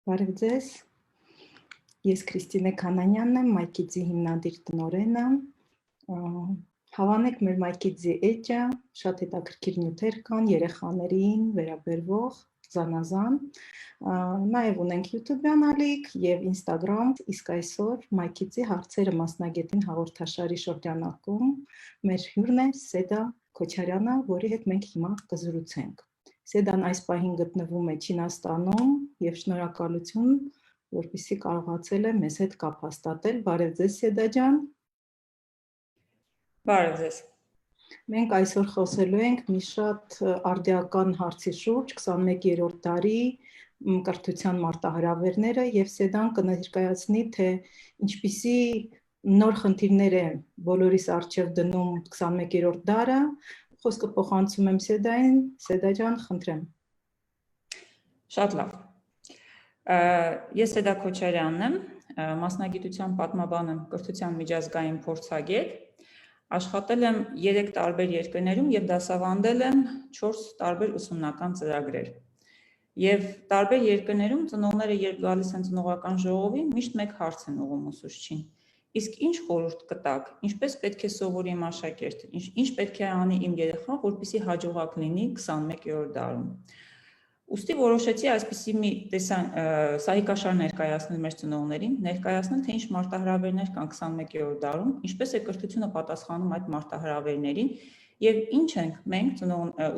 Բարև ձեզ, ես Քրիստինե Քանանյանն եմ, MyKids-ի հիմնադիր տնօրենը, հավանեք մեր MyKids-ի էջը, շատ հետաքրքիր նյութեր կան երեխաներին վերաբերվող զանազան, նաև ունենք YouTube-յան ալիք և Instagram, իսկ այսօր MyKids-ի հարցերը մասնագետին հաղորդաշարի շրջանակում մեր հյուրն է Սեդա Քոչարյանը, որի հետ մենք հիմա կզրուցենք։ Սեդան այս պահին գտնվում է Չինաստանում և շնորհակալություն, որպեսզի կարողացել է մեզ հետ կապ հաստատել։ Բարև ձեզ, Սեդա ջան։ Բարև ձեզ։ Մենք այսօր խոսելու ենք մի շատ արդիական հարցի շուրջ, 21-րդ դարի կրթության մարտահրավերները, և Սեդան կներկայացնի, թե ինչպիսի նոր խնդիրներ է բոլորիս առջև դնում 21-րդ դարը։ Խոսքը փոխանցում եմ Սեդային, Սեդա ջան, խնդրեմ։ Շատ լավ։ Ես Սեդա Քոչարյանն եմ, մասնագիտությամբ պատմաբան եմ, կրթության միջազգային փորձագետ, աշխատել եմ 3 տարբեր երկրներում և դասավանդել եմ 4 տարբեր ուսումնական ծրագրեր։ Եվ տարբեր երկրներում ծնողները երբ գալիս են ծնողական ժողովին, միշտ մեկ հարց են ուղղում ուսուցչին. իսկ ինչ խորհուրդ կտաք, ինչպես պետք է սովորի իմ աշակերտը, ինչ պետք է անի իմ երեխան, որպեսզի հաջողակ լինի 21-րդ դարում։ Ուստի որոշեցի այսպիսի մի սահիկաշար ներկայացնել մեր ծնողներին, ներկայացնել, թե ինչ մարտահրավերներ կան 21-րդ դարում, ինչպես է կրթությունը պատասխանում այդ մարտահրավերներին և ինչ ենք մենք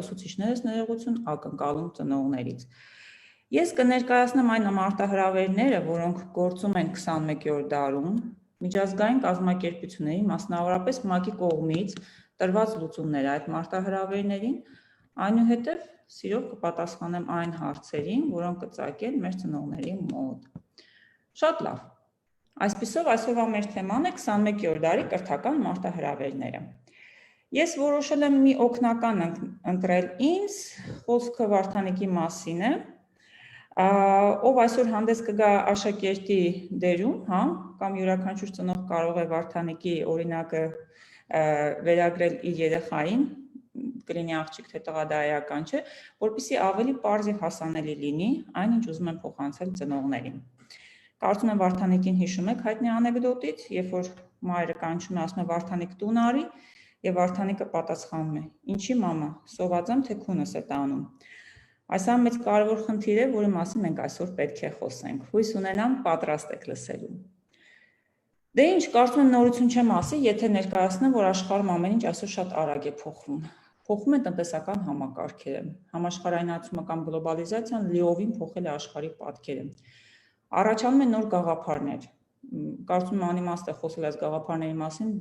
ուսուցիչներս ներողություն ակնկալում ծնողներից։ Ես կներկայացնեմ այն մարտահրավերները, որոնք գործում են 21-րդ դարում, միջազգային կազմակերպությունների, մասնավորապես ՄԱԿ-ի կողմից տրված լուծումներ այդ մարտահրավերներին, այնուհետև սիրով կպատասխանեմ այն հարցերին, որոնք կծագեն մեր ծնողների մոտ։ Շատ լավ։ Այսպիսով այսօրվա մեր թեման է 21-րդ դարի կրթական մարտահրավերները։ Ես որոշել եմ մի օգնական ընտրել ինձ, խոսքը Վարդանիկի մասին է, ով այսօր հանդես կգա աշակերտի դերում, կամ յուրաքանչյուր ծնող կարող է Վարդանիկի օրինակը վերագրել իր երեխային, կլինի աղջիկ թե տղա, դա էական չէ, որպեսզի ավելի պարզ և հասանելի լինի այն, ինչ ուզում եմ փոխանցել ծնողներին։ Կարծում եմ Վարդանիկին հիշում եք հայտնի անեկդոտից, երբ որ մայրը կանչում է, ասում է Վարդանիկ տուն արի, և Վարդանիկը պատասխանում է. ինչի մամա, սոված եմ, թե քունս է տանում։ Այս մեծ կարևոր խնդիր է, որի մասին մենք այսօր պետք է խոսենք։ Հույս ունենամ պատրաստ եք լսելու։ Դե ինչ, կարծում եմ նորություն չեմ ասի, եթե ներկայացնեմ, որ աշխարհում ամեն ինչ այսօր շատ արագ է փոխվում։ Փոխվում են տնտեսական համակարգերը, համաշխարհայնացումը կամ գլոբալիզացիան լիովին փոխել է աշխարհի պատկերը։ Առաջանում են նոր գաղափարներ։ Կարծում եմ անիմաստ է խոսել այս գաղափարների մասին,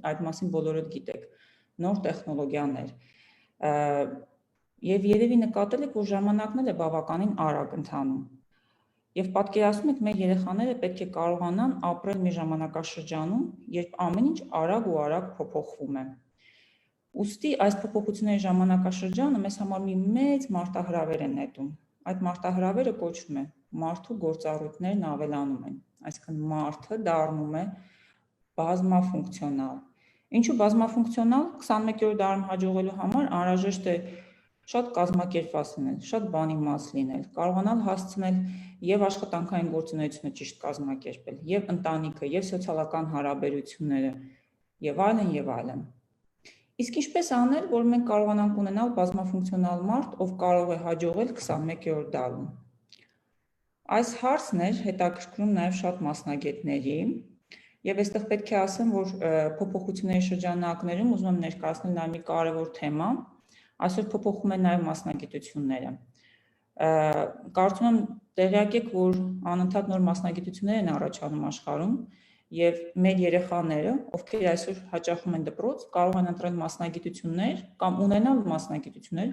այդ մասին բոլորդ գիտեք։ Նոր տեխնոլոգիաներ։ Եվ երևի նկատել եք, որ ժամանակն էլ է բավականին արագ ընթանում։ Եվ պատկերացնում եք, մեր երեխաները պետք է կարողանան ապրել մի ժամանակաշրջանում, երբ ամեն ինչ արագ ու արագ փոփոխվում է։ Ուստի այս փոփոխությունների ժամանակաշրջանը մեզ համար մի մեծ մարտահրավեր է նետում։ Այդ մարտահրավերը կոչվում է մարդու գործառույթներն ավելանում են, այսինքն մարդը դառնում է բազմաֆունկցիոնալ։ Ինչու բազմաֆունկցիոնալ 21-րդ դարում հաջողելու համար անհրաժեշտ է շատ կազմակերպված լինել, շատ բանիմաց լինել, կարողանալ հասցնել և աշխատանքային գործունեությունը ճիշտ կազմակերպել, և ընտանիքը, և սոցիալական հարաբերությունները, և այլն, և այլն։ Իսկ ինչպես անել, որ մենք կարողանանք ունենալ բազմաֆունկցիոնալ մարդ, ով կարող է հաջողել 21-րդ դարում։ Այս հարցն էր հետաքրքրում նաև շատ մասնագետների, և այստեղ պետք է ասեմ, որ փոփոխությունների շրջանակներում ուզում եմ ներկայացնել նաև մի կարևոր թեմա, այսօր փոփոխում են նաև մասնագիտությունները։ Կարծում եմ տեղյակ եք, որ անընդհատ նոր մասնագիտություններ են առաջանում աշխարհում, և մեր երեխաները, ովքեր այսօր հաճախում են դպրոց, կարող են ընտրել մասնագիտություններ կամ ունենալ մասնագիտություններ,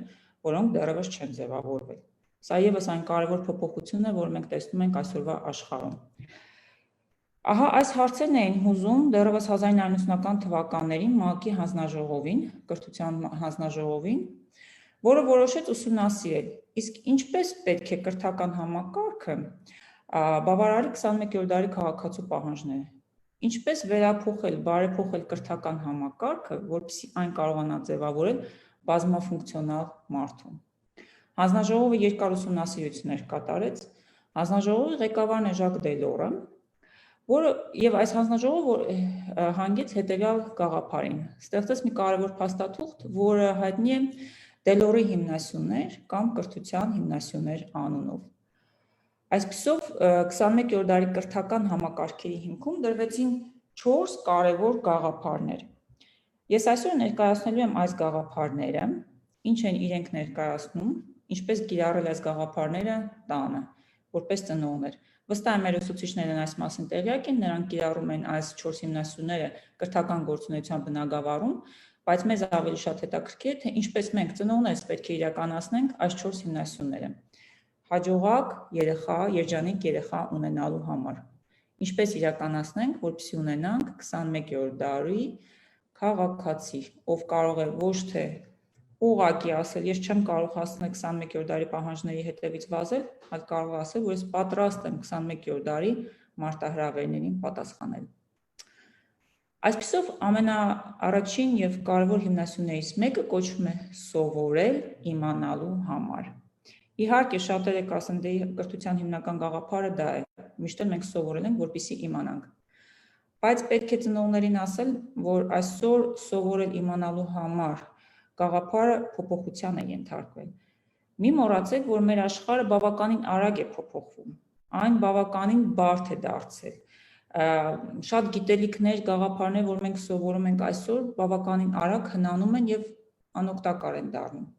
որոնք դեռևս չեն ձևավորվել։ Սա ևս այն կարևոր փոփոխությունն է, որը մենք տեսնում ենք այսօրվա աշխարհում։ Ահա այս հարցերն էին հուզում դեռևս 1990-ական թվականներին ՄԱԿ-ի հանձնաժողովին, կրթության հանձնաժողովին, որը որոշեց ուսումնասիրել, իսկ ինչպես պետք է կրթական համակարգը բավարարի 21-րդ դարի քաղաքացու պահանջները, ինչպես վերափոխել, բարեփոխել կրթական համակարգը, որպեսզի այն կարողանա ձևավորել բազմաֆունկցիոնալ մարդու։ Հանձնաժողովը երկար ուսումնասիրություններ կատարեց, Հանձնաժողովի ղեկավարն է Ժակ Դելորը, որը եւ այս հանձնաժողովը հանգեց հետեւյալ գաղափարին։ Ստեղծեց մի կարևոր փաստաթուղթ, որը հայտնի է Դելորի հիմնասյուներ կամ կրթության հիմնասյուներ անունով։ Այսպիսով 21-րդ դարի կրթական համակարգերի հիմքում դրվեցին 4 կարևոր գաղափարներ։ Ես այսօր ներկայացնելու եմ այս գաղափարները, ինչ են իրենք ներկայացնում, ինչպես կիրառել այս գաղափարները տանը, որպես ծնողներ։ Վստահ եմ, մեր ուսուցիչներն այս մասին տեղյակ են, նրանք կիրառում են այս 4 հիմնասյուները կրթական գործունեության բնագավառում, բայց մեզ ավելի շատ հետաքրքիր է, թե ինչպես մենք ծնողներս պետք է իրականացնենք այս 4 հիմնասյուները։ Հաջողակ երեխա, երջանիկ երեխա ունենալու համար։ Ինչպես իրականացնենք, որպեսզի ունենանք 21-րդ դարի քաղաքացի, ով կարող է ոչ թե ուղղակի ասել, ես չեմ կարող հասնել 21-րդ դարի պահանջների հետևից վազել, այլ կարող է ասել, որ ես պատրաստ եմ 21-րդ դարի մարտահրավերներին պատասխանել։ Այսպիսով ամենաառաջին եւ կարևոր հիմնասյուներից մեկը կոչվում է սովորել իմանալու համար։ Իհարկե շատերը կասեն, դե կրթության հիմնական գաղափարը դա է, միշտ մենք սովորել ենք, որպեսզի իմանանք։ Բայց պետք է ծնողներին ասել, որ այսօր սովորել իմանալու համար գաղափարը փոփոխության է ենթարկվել։ Մի մոռացեք, որ մեր աշխարհը բավականին արագ է փոփոխվում, այն բավականին բարդ է դարձել։ Շատ գիտելիքներ, գաղափարներ, որ մենք սովորում ենք այսօր, բավականին արագ հնանում են եւ անօգտակար են դառնում։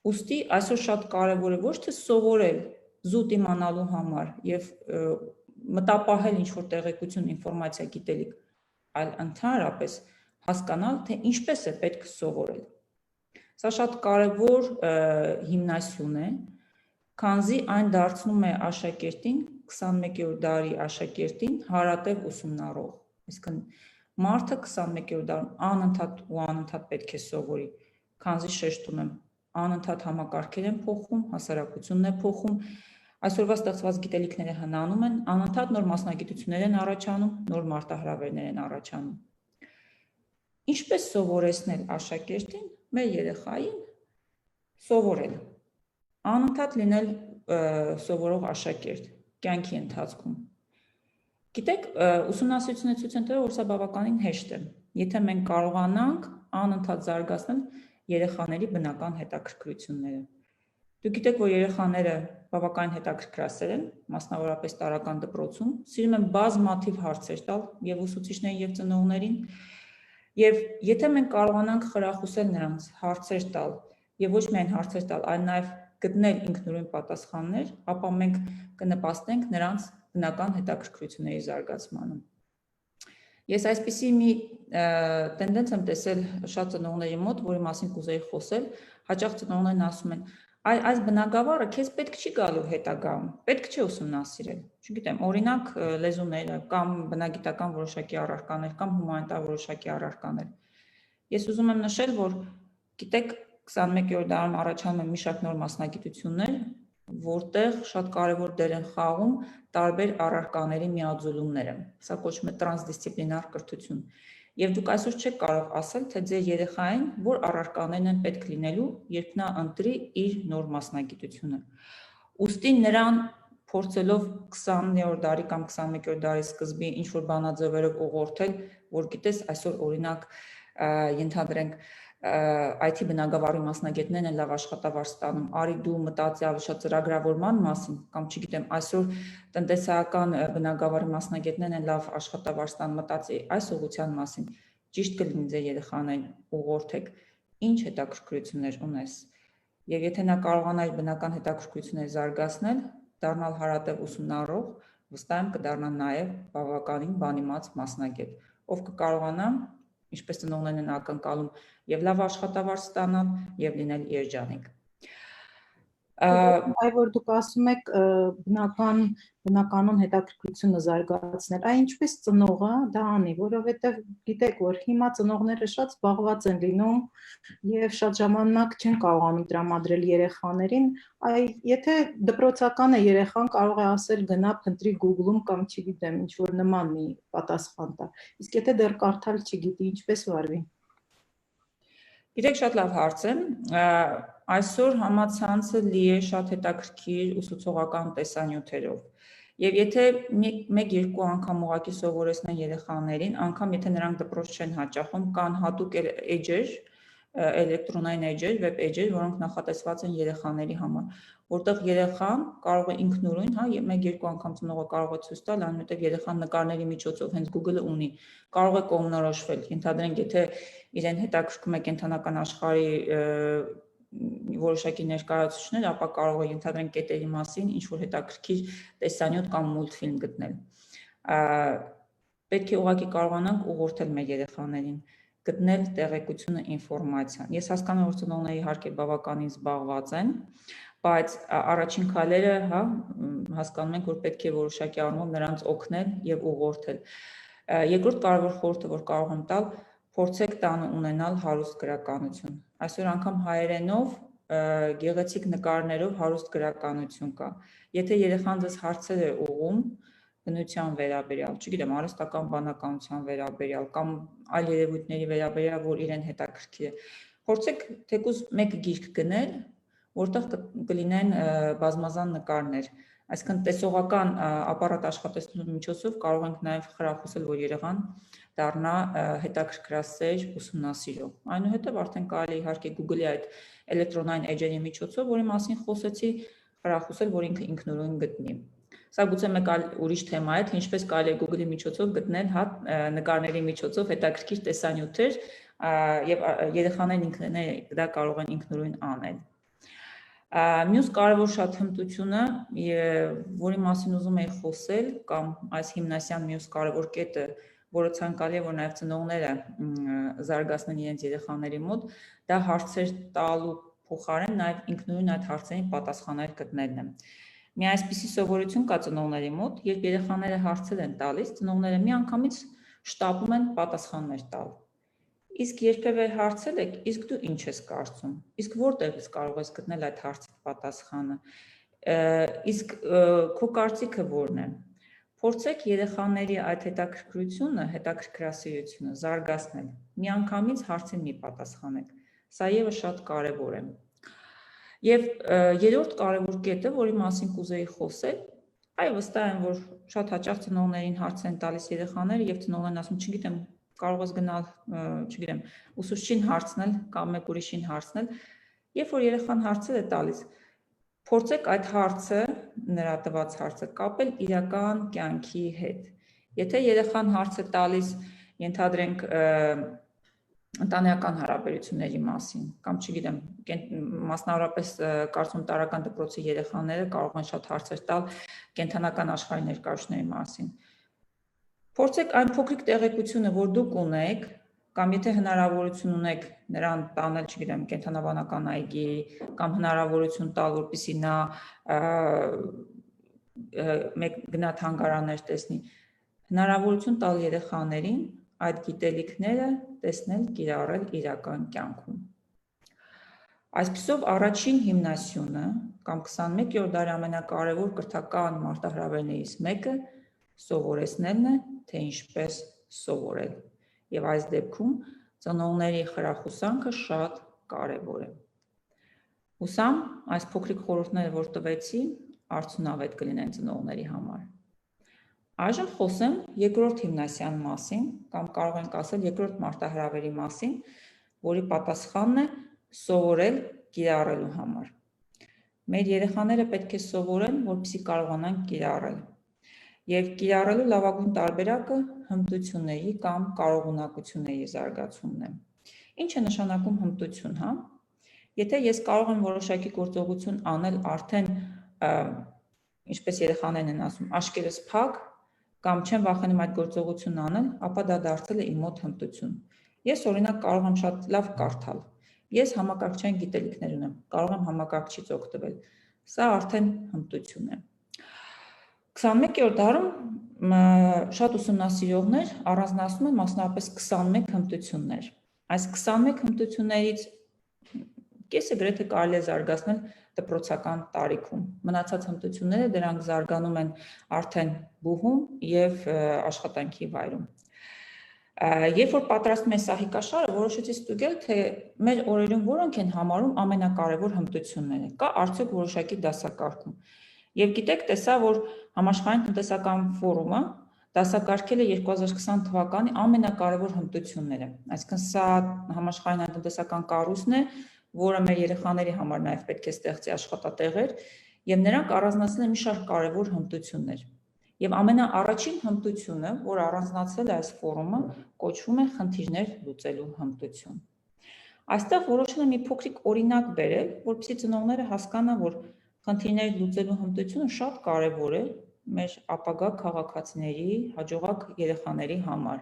Ուստի այսօր շատ կարևոր է ոչ թե սովորել զուտ իմանալու համար եւ մտապահել ինչ-որ տեղեկություն, ինֆորմացիա, գիտելիք, այլ ընդհանրապես հասկանալ, թե ինչպես է պետք սովորել։ Սա շատ կարևոր հիմնասյուն է, քանզի այն դարձնում է աշակերտին 21-րդ դարի աշակերտին հարատև ուսումնառող։ Այսինքն մարդը 21-րդ դարում անընդհատ պետք է սովորի, քանզի շեշտում եմ, անընդհատ համակարգեր են փոխվում, հասարակությունն է փոխվում, այսօրվա ստեղծված գիտելիքները հնանում են, անընդհատ նոր մասնագիտություններ են առաջանում, նոր մարտահրավերներ են առաջանում։ Ինչպես սովորեցնել աշակերտին, մեր երեխային սովորել, անընդհատ լինել սովորող աշակերտ կյանքի ընթացքում։ Գիտեք, ուսումնասիրությունները ցույց են տվել, որ սա բավականին հեշտ է, եթե մենք կարողանանք անընդհատ զարգացնել երեխաների բնական հետաքրքրությունները։ Դուք գիտեք, որ երեխաները բավականին հետաքրքրասեր են, մասնավորապես տարրական դպրոցում, սիրում են բազմաթիվ հարցեր տալ եւ ուսուցիչներին եւ ծնողներին, եւ եթե մենք կարողանանք խրախուսել նրանց հարցեր տալ եւ ոչ միայն հարցեր տալ, այլ նաեւ գտնել ինքնուրույն պատասխաններ, ապա մենք կնպաստենք նրանց բնական հետաքրքրությունների զարգացմանը։ Ես այսպիսի մի տենդենց եմ տեսել շատ ծնողների մոտ, որի մասին կուզեի խոսել, հաճախ ծնողներն ասում են, այս բնագավառը քեզ պետք չի գալու հետագայում, պետք չէ ուսումնասիրել։ Չգիտեմ, օրինակ լեզուները կամ բնագիտական որոշակի առարկաներ կամ հումանիտար որոշակի առարկաներ։ Ես ուզում եմ նշել, որ գիտեք, 21-րդ դարում առաջանում են մի շարք նոր մասնագիտություններ, որտեղ շատ կարևոր դեր են խաղում տարբեր առարկաների միաձուլումները։ Սա կոչվում է տրանսդիսցիպլինար կրթություն։ Եվ դուք այսօր չեք կարող ասել, թե ձեր երեխային որ առարկաներն են պետք լինելու, երբ նա ընտրի իր նոր մասնագիտությունը։ Ուստի նրան փորձելով 20-րդ դարի կամ 21-րդ դարի սկզբի ինչ-որ բանաձևերով ուղղորդել, որ գիտես այսօր օրինակ ենթադրենք IT բնագավառի մասնագետներն են լավ աշխատավարձ ստանում, արի դու մտածի ավելի շատ ծրագրավորման մասին, կամ չգիտեմ, այսօր տնտեսական բնագավառի մասնագետներն են լավ աշխատավարձ ստանում, մտածի այս ուղղության մասին, ճիշտ կլինի ձեր երեխաներին ուղղորդեք, ինչ հետաքրքրություններ ունես։ Եվ եթե նա կարողանա իր բնական հետաքրքրությունները զարգացնել, դառնալ հարատև ուսումնառող, վստահ եմ կդառնա նաև բավականին բանիմաց մասնագետ, ով կկարողանա, ինչպես ծնողներն են ակնկալում, եւ լավ աշխատավարձ ստանալ եւ լինել երջանիկ։ Այ որ դուք ասում եք բնականon հետաքրքրությունը զարգացնել, այ ինչպես ծնողը դա անի, որովհետեւ գիտեք, որ հիմա ծնողները շատ զբաղված են լինում եւ շատ ժամանակ չեն կարողանում տրամադրել երեխաներին, այ եթե դպրոցական է երեխան կարող է ասել գնա փնտրի Google-ում կամ չգիտեմ, ինչ որ նման մի պատասխան տա։ Իսկ եթե դեռ կարդալ չգիտի, ինչպես վարվի։ Գիտեք, շատ լավ հարց է։ Այսօր համացանցը լի է շատ հետաքրքիր ուսուցողական տեսանյութերով։ Եվ եթե մեկ-երկու անգամ ուղղակի սովորեցնեն երեխաներին, անգամ եթե նրանք դպրոց չեն հաճախում, կան հատուկ էջեր, էլեկտրոնային էջեր, վեբ էջեր, որոնք նախատեսված են երեխաների համար, որտեղ երեխան կարող է ինքնուրույն, մեկ-երկու անգամ ծնողը կարող է ցույց տալ, այնուհետև երեխան նկարների միջոցով հենց Google-ը ունի, կարող է կողմնորոշվել։ Ենթադրենք, եթե իրեն հետաքրքրում է կենդանական աշխարհի որոշակի ներկայացուցիչներ, ապա կարող է ենթադրենք կետերի մասին ինչ-որ հետաքրքիր տեսանյութ կամ մուլտֆիլմ գտնել։ Պետք է ուղղակի կարողանանք ուղղորդել մեր երեխաներին, գտնել տեղեկությունը, ինֆորմացիան։ Ես հասկանում եմ, որ ծնողները իհարկե բավականին զբաղված են, բայց առաջին քայլերը, հասկանում ենք, որ պետք է որոշակի առումով նրանց օգնել եւ ուղղորդել։ Երկրորդ կարևոր խորհուրդը, որ կարող եմ տալ, փորձեք տանը ունենալ հարուստ գրականություն։ Այսօր անգամ հայերենով գեղեցիկ նկարներով հարուստ գրականություն կա։ Եթե երեխան ձեզ հարցեր է ուղղում բնության վերաբերյալ, չգիտեմ, արհեստական բանականության վերաբերյալ կամ այլ երևույթների վերաբերյալ, որ իրեն հետաքրքիր է, փորձեք թեկուզ մեկ գիրք գնել, որտեղ կլինեն բազմազան նկարներ։ Այսինքն տեսողական ապարատ աշխատեցնելու միջոցով կարող ենք նաև խրախուսել, որ երեխան դառնա հետաքրքրասեր ուսումնասիրող։ Այնուհետև արդեն կարելի է իհարկե Google-ի այդ էլեկտրոնային էջերի միջոցով, որի մասին խոսեցի, խրախուսել, որ ինքը ինքնուրույն գտնի։ Սա գուցե մեկ այլ ուրիշ թեմա է, թե ինչպես կարելի է Google-ի միջոցով գտնել նկարների միջոցով հետաքրքիր տեսանյութեր եւ երեխաներն ինքնուրույն դա կարող են ինքնուրույն անել։ Մյուս կարևոր շատ հմտությունը, որի մասին ուզում եի խոսել, կամ այս հիմնասյան մյուս կարևոր կետը, որը ցանկալի է, որ նաև ծնողները զարգացնեն իրենց երեխաների մոտ, դա հարցեր տալու փոխարեն նաև ինքնուրույն այդ հարցերին պատասխաններ գտնելն է։ Մի այսպիսի սովորություն կա ծնողների մոտ, երբ երեխաները հարցեր են տալիս, ծնողները միանգամից շտապում են պատասխաններ տալ։ Իսկ երբևէ հարցել եք, իսկ դու ինչ ես կարծում, իսկ որտեղից կարող ես գտնել այդ հարցի պատասխանը, իսկ քո կարծիքը որն է։ Փորձեք երեխաների այդ հետաքրքրությունը, հետաքրքրասիրությունը զարգացնել։ Միանգամից հարցին մի պատասխանեք։ Սա ևս շատ կարևոր է։ Եվ երրորդ կարևոր կետը, որի մասին կուզեի խոսել, այ վստահ եմ, որ շատ հաճախ ծնողներին հարց են տալիս երեխաները եւ ծնողներն ասում, չգիտեմ, կարող ես գնալ, չգիտեմ, ուսուցչին հարցնել կամ մեկ ուրիշին հարցնել, երբ որ երեխան հարցեր է տալիս, փորձեք այդ հարցը, նրա տված հարցը կապել իրական կյանքի հետ։ Եթե երեխան հարց է տալիս, ենթադրենք ընտանեկան հարաբերությունների մասին, կամ չգիտեմ, մասնավորապես կարծում տարրական դպրոցի երեխաները կարող են շատ հարցեր տալ կենդանական աշխարհի ներկայությունների մասին։ Փորձեք այն փոքրիկ տեղեկությունը, որ դուք ունեք, կամ եթե հնարավորություն ունեք նրան տանել, չգիտեմ, կենդանաբանական այգի, կամ հնարավորություն տալ, որպեսզի նա գնա թանգարաններ տեսնի, հնարավորություն տալ երեխաներին այդ գիտելիքները տեսնել, կիրառել իրական կյանքում։ Այսպիսով առաջին հիմնասյունը կամ 21-րդ դարի ամենակարևոր կրթական մարտահրավերներից մեկը սովորեցնելն է, թե ինչպես սովորել։ Եվ այս դեպքում ծնողների խրախուսանքը շատ կարևոր է։ Հուսամ այս փոքրիկ խորհուրդները, որ տվեցի, արդյունավետ կլինեն ծնողների համար։ Այժմ խոսեմ երկրորդ հիմնասյան մասին, կամ կարող ենք ասել երկրորդ մարտահրավերի մասին, որի պատասխանն է սովորել կիրառելու համար։ Մեր երեխաները պետք է սովորեն, որպեսզի կարողանան կիրառել։ Եվ կիրառելու լավագույն տարբերակը հմտությունների կամ կարողունակությունների զարգացումն է։ Ինչ է նշանակում հմտություն, Եթե ես կարող եմ որոշակի գործողություն անել արդեն, ինչպես երեխաներն են ասում, աշկերտս փակ, կամ չեմ վախենում այդ գործողությունն անել, ապա դա դարձել է իմ մոտ հմտություն։ Ես օրինակ կարող եմ շատ լավ կարդալ։ Ես համակարգչային գիտելիքներ ունեմ, կարող եմ համակարգչից օգտվել։ Սա արդեն հմտություն է։ 21-րդ դարում շատ ուսումնասիրողներ առանձնացնում են մասնավորապես 21 հմտություններ։ Այս 21 հմտություններից կեսը գրեթե կարելի է զարգացնել դպրոցական տարիքում։ Մնացած հմտությունները դրանք զարգանում են արդեն բուհում եւ աշխատանքի վայրում։ Երբ որ պատրաստում են սահիկաշարը, որոշեցի ստուգել, թե մեր օրերում որոնք են համարում ամենակարևոր հմտությունները, կա արդյոք որոշակի դասակարգում։ Եվ գիտեք, տեսա, որ Համաշխարհային տնտեսական ֆորումը դասակարգել է 2020 թվականի ամենակարևոր հմտությունները։ Այսինքն սա համաշխարհային տնտեսական կառույցն է, որը մեր երեխաների համար նաև պետք է ստեղծի աշխատատեղեր, եւ նրանք առանձնացնել են մի շարք կարևոր հմտություններ։ Եվ ամենաառաջին հմտությունը, որ առանձնացել է այս ֆորումը, կոչվում է խնդիրներ լուծելու հմտություն։ Այստեղ որոշել եմ մի փոքրիկ օրինակ բերել, որպեսզի ծնողները հասկանան, որ խնդիրներ լուծելու հմտությունը շատ կարևոր է մեր ապագա քաղաքացիների, հաջողակ երեխաների համար։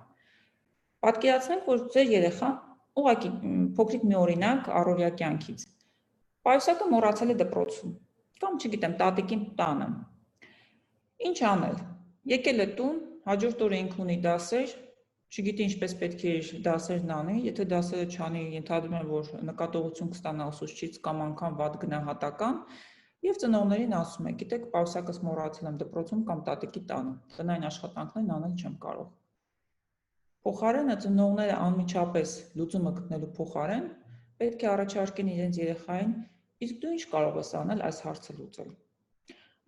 Պատկերացնենք, որ ձեր երեխան ուղղակի փոքրիկ մի օրինակ առօրյա կյանքից։ Պայուսակը մոռացել է դպրոցում, կամ չգիտեմ, տատիկին տանը։ Ինչ անել։ Եկել է տուն, հաջորդ օրը ինքն ունի դասեր, չգիտի ինչպես պետք է իր դասերն անի, եթե դասերը չանի, ենթադրում եմ, որ նկատողություն կստանա ուսուցչից կամ անգամ վատ գնահատական, եւ ծնողներին ասում է, գիտեք, պայուսակս մոռացել եմ դպրոցում կամ տատիկի տանը, տնային աշխատանքներն անել չեմ կարող։ Փոխարենը ծնողները անմիջապես լուծումը գտնելու փոխարեն պետք է առաջարկեն իրենց երեխային, իսկ դու ինչ կարող ես անել այս հարցը լուծել։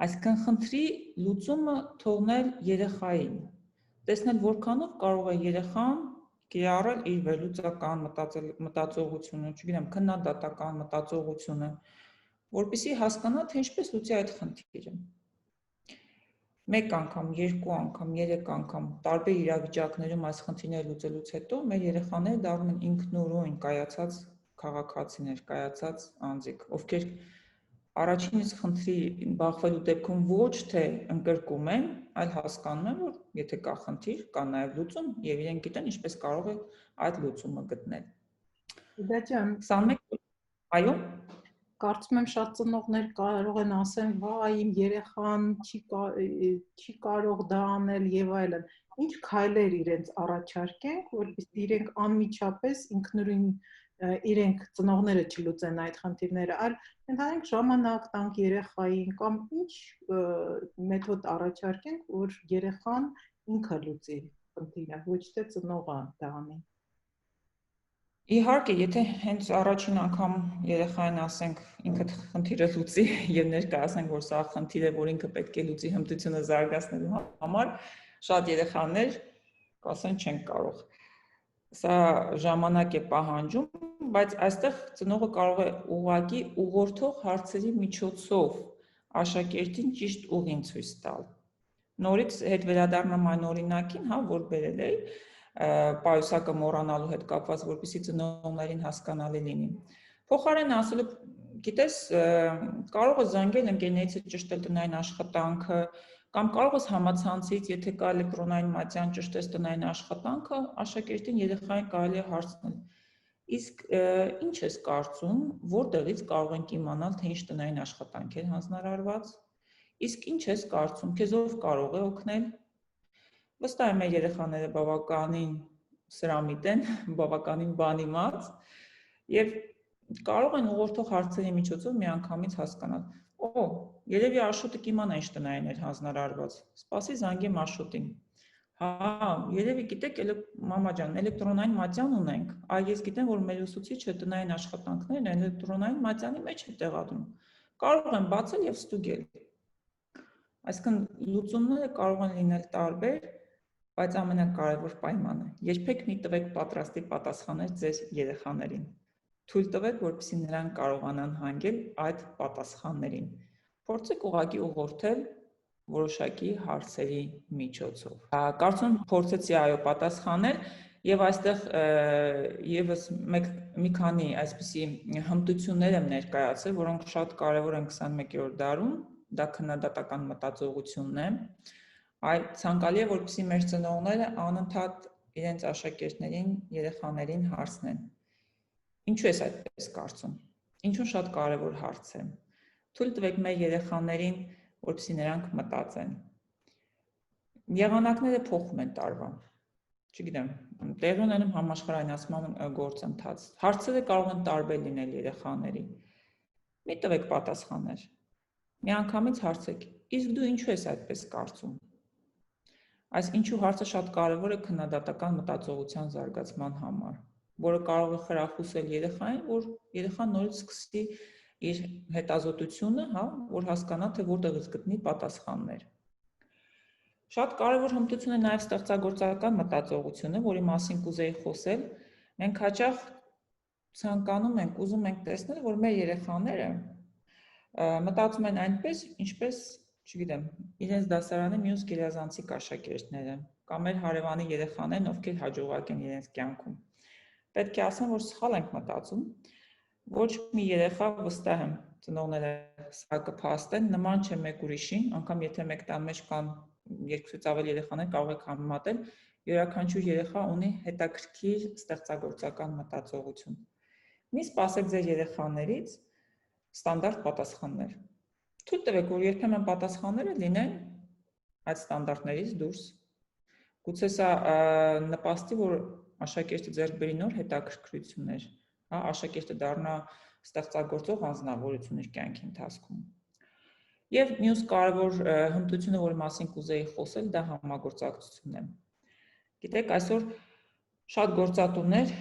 Այսինքն խնդրի լուծումը թողնել երեխային, տեսնել որքանով կարող է երեխան կիրառել իր վերլուծական մտածողությունը, չգիտեմ, քննադատական մտածողությունը, որպեսզի հասկանա, թե ինչպես լուծի այդ խնդիրը։ Մեկ անգամ, երկու անգամ, երեք անգամ տարբեր իրավիճակներում այս խնդիրները լուծելուց հետո մեր երեխաները դառնում են ինքնուրույն կայացած քաղաքացիներ, կայացած անձիկ, ովքեր առաջինից խնդրի բախվելու դեպքում ոչ թե ընկրկում են, այլ հասկանում են, որ եթե կա խնդիր, կա նաև լուծում, եւ իրենք գիտեն ինչպես կարող է այդ լուծումը գտնել։ Դա ջան, 21 այո, կարծում եմ շատ ծնողներ կարող են ասեն, վայ, իմ երեխան չի կարող դա անել եւ այլն։ Ինչ քայլեր իրենց առաջարկենք, որպեսզի իրենք անմիջապես ինքնուրույն իրենք ծնողները չլուծեն այդ խնդիրները, այլ ընդհանրենք ժամանակ տանք երեխային կամ ինչ մեթոդ առաջարկենք, որ երեխան ինքը լուծի խնդիրը, ոչ թե ծնողը դա անի։ Իհարկե, եթե հենց առաջին անգամ երեխային ասենք ինքը խնդիրը լուծի եւ ներկայացնենք, որ սա խնդիր է, որ ինքը պետք է լուծի հմտությունը զարգացնելու համար, շատ երեխաներ կասեն չեն կարող։ Սա ժամանակ է պահանջում, բայց այստեղ ծնողը կարող է ուղղակի ուղղորդող հարցերի միջոցով աշակերտին ճիշտ ուղին ցույց տալ։ Նորից հետ վերադառնամ այն օրինակին, որ բերել էի, պայուսակը մոռանալու հետ կապված, որպեսզի ծնողներին հասկանալի լինի։ Փոխարեն ասելու, գիտես, կարող ես զանգել ընկերներից հետ ճշտել տնային աշխատանքը, կամ կարող ես համացանցից, եթե կա էլեկտրոնային մատյան, ճշտես տնային աշխատանքը, աշակերտին երեխային կարելի է հարցնել։ Իսկ ինչ ես կարծում, որտեղից կարող ենք իմանալ, թե ինչ տնային աշխատանք է հանձնարարված։ Իսկ ինչ ես կարծում, քեզ ով կարող է օգնել։ Վստահ եմ, մեր երեխաները բավականին սրամիտ են, բավականին բանիմաց եւ կարող են ուղղորդող հարցերի միջոցով միանգամից հասկանալ։ Օ, երևի Աշոտը կիմանա ինչ տնային էր հանձնարարված։ Սպասի զանգեմ Աշոտին։ Հա, երևի գիտեք, մամա ջան, էլեկտրոնային մատյան ունենք։ Այ ես գիտեմ, որ մեր ուսուցիչը տնային աշխատանքներն էլեկտրոնային մատյանի մեջ է տեղադրում։ Կարող եմ բացել եւ ստուգել։ Այսինքն լուծումները կարող են լինել տարբեր, բայց ամենակարևոր պայմանը՝ երբեք մի տվեք պատրաստի պատասխաներ ձեր երեխաներին։ Թույլ տվեք, որպեսզի նրանք կարողանան հանգել այդ պատասխաններին։ Փորձեք ուղղակի ուղղորդել որոշակի հարցերի միջոցով։ Կարծում եմ փորձեցի այո պատասխանել եւ այստեղ եւս մի քանի այսպիսի հմտություններ եմ ներկայացրել, որոնք շատ կարեւոր են 21-րդ դարում, դա քննադատական մտածողությունն է։ Այլ ցանկալի է, որպեսզի մեր ծնողները անընդհատ իրենց աշակերտներին, երեխաներին հարցնեն. Ինչու ես այդպես կարծում։ Ինչու շատ կարևոր հարց է։ Թույլ տվեք մեր երեխաներին, որպեսզի նրանք մտածեն։ Եղանակները փոխում են տարվա։ Չգիտեմ, տեղի ունենում համաշխարհայնացման գործընթաց։ Հարցերը կարող են տարբեր լինել երեխաների։ Մի տվեք պատասխաններ։ Միանգամից հարցեք. իսկ դու ինչու ես այդպես կարծում։ Այս ինչու հարցը շատ կարևոր է քննադատական մտածողության զարգացման համար, որը կարող է խրախուսել երեխային, որ երեխան նորից սկսի իր հետազոտությունը, որ հասկանա, թե որտեղից գտնի պատասխաններ։ Շատ կարևոր հմտություն է նաև ստեղծագործական մտածողությունը, որի մասին կուզեի խոսել։ Մենք հաճախ ցանկանում ենք, ուզում ենք տեսնել, որ մեր երեխաները մտածում են այնպես, ինչպես, չգիտեմ, իրենց դասարանի մյուս գերազանցիկ աշակերտները կամ մեր հարևանի երեխաներն, ովքեր հաջողակ են իրենց կյանքում։ Պետք է ասեմ, որ սխալ ենք մտածում։ Ոչ մի երեխա, վստահ եմ, ծնողները սա կփաստեն, նման չէ մեկ ուրիշին, անգամ եթե մեկ տան մեջ կան երկուսից ավելի երեխաներ, կարող եք համեմատել, յուրաքանչյուր երեխա ունի հետաքրքիր ստեղծագործական մտածողություն։ Մի սպասեք ձեր երեխաներից ստանդարտ պատասխաններ։ Թույլ տվեք, որ երբեմն պատասխանները լինեն այդ ստանդարտներից դուրս։ Գուցե սա նպաստի, որ աշակերտը ձեռք բերի նոր հետաքրքրություններ, աշակերտը դառնա ստեղծագործող անձնավորություն իր կյանքի ընթացքում։ Եվ մյուս կարևոր հմտությունը, որի մասին կուզեի խոսել, դա համագործակցությունն է։ Գիտեք, այսօր շատ գործատուներ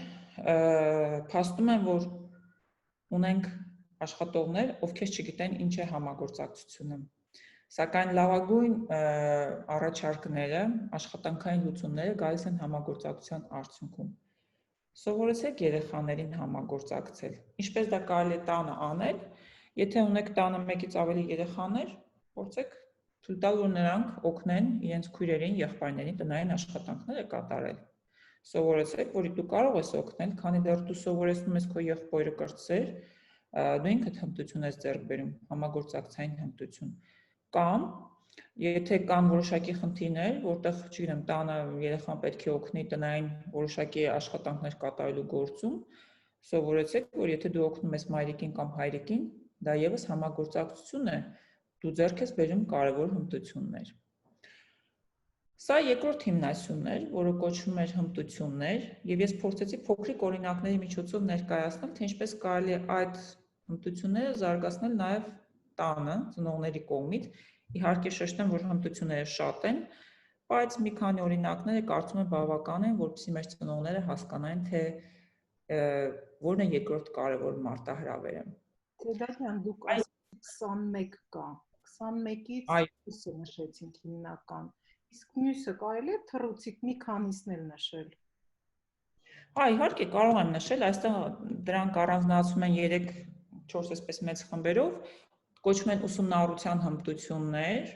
փաստում են, որ ունենք աշխատողներ, ովքեր չգիտեն ինչ է համագործակցությունը։ Սակայն լավագույն առաջարկները, աշխատանքային լուծումները գալիս են համագործակցության արդյունքում։ Սովորեցեք երեխաներին համագործակցել։ Ինչպես դա կարելի է տանը անել, եթե ունեք տանը մեկից ավելի երեխաներ, փորձեք թույլ տալ, որ նրանք օգնեն իրենց քույրերին, եղբայրներին տնային աշխատանքները կատարել։ Սովորեցեք, որ դու կարող ես օգնել, քանի դեռ դու սովորեցնում ես քո եղբայրը կրտսեր, դու ինքդ հմտություն ես ձեռք բերում, համագործակցային հմտություն։ Կամ եթե կան որոշակի խնդիրներ, որտեղ, չգիտեմ, տանը երեխան պետք է օգնի տնային որոշակի աշխատանքներ կատարելու գործում, սովորեցեք, որ եթե դու օգնում ես մայրիկին կամ հայրիկին, դա եւս համագործակցություն է, դու ձեռք ես բերում կարևոր հմտություններ։ Սա երկրորդ հիմնասյունն էր, որը կոչվում էր հմտություններ, եւ ես փորձեցի փոքրիկ օրինակների միջոցով ներկայացնել, թե ինչպես կարելի է այդ հմտությունները զարգացնել նաեւ տանը, ծնողների կողմից։ Իհարկե շեշտեմ, որ հմտությունները շատ են, բայց մի քանի օրինակները կարծում եմ բավական են, որպեսզի մեր ծնողները հասկանային, թե որն է երկրորդ կարևոր մարտահրավերը։ Սեդակյան, դուք ասացիք 21 կա, 21-ից 20-ը նշեցինք հիմնական, իսկ մյուսը կարելի է թռուցիկ մի քանիսն էլ նշել։ Իհարկե կարող եմ նշել, այստեղ դրանք առանձնացում են 3-4 այսպես մեծ խմբերով, կոչվում են ուսումնառության հմտություններ,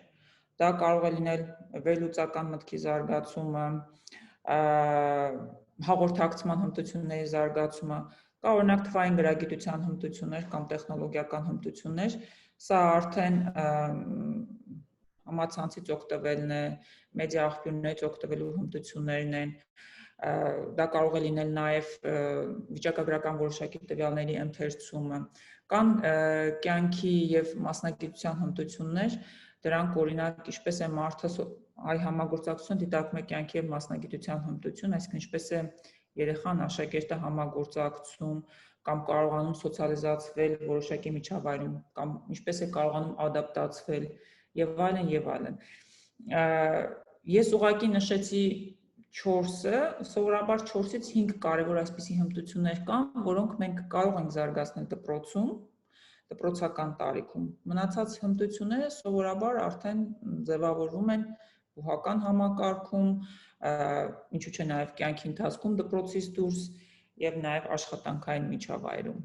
դա կարող է լինել վերլուծական մտքի զարգացումը, հաղորդակցման հմտությունների զարգացումը, կա օրինակ թվային գրագիտության հմտություններ կամ տեխնոլոգիական հմտություններ, սա արդեն համացանցից օգտվելն է, մեդիա աղբյուրներից օգտվելու հմտություններն են, դա կարող է լինել նաև վիճակագրական որոշակի տվյալների ընթերցումը, կան կյանքի եւ մասնագիտության հմտություններ, դրանք օրինակ ինչպես է մարդը այ համագործակցություն դիտարկում է կյանքի եւ մասնագիտության հմտություն, այսինքն ինչպես է երեխան աշակերտը համագործակցում կամ կարողանում սոցիալիզացվել որոշակի միջավայրում կամ ինչպես է կարողանում ադապտացվել եւ այլն եւ այլն։ Ես ուղղակի նշեցի 4-ը, սովորաբար 4-ից 5 կարևոր այսպիսի հմտություններ կան, որոնք մենք կարող ենք զարգացնել դպրոցում, դպրոցական տարիքում։ Մնացած հմտությունները սովորաբար արդեն ձևավորվում են բուհական համակարգում, ինչու՞ չէ նաև կյանքի ընթացքում դպրոցից դուրս եւ նաև աշխատանքային միջավայրում։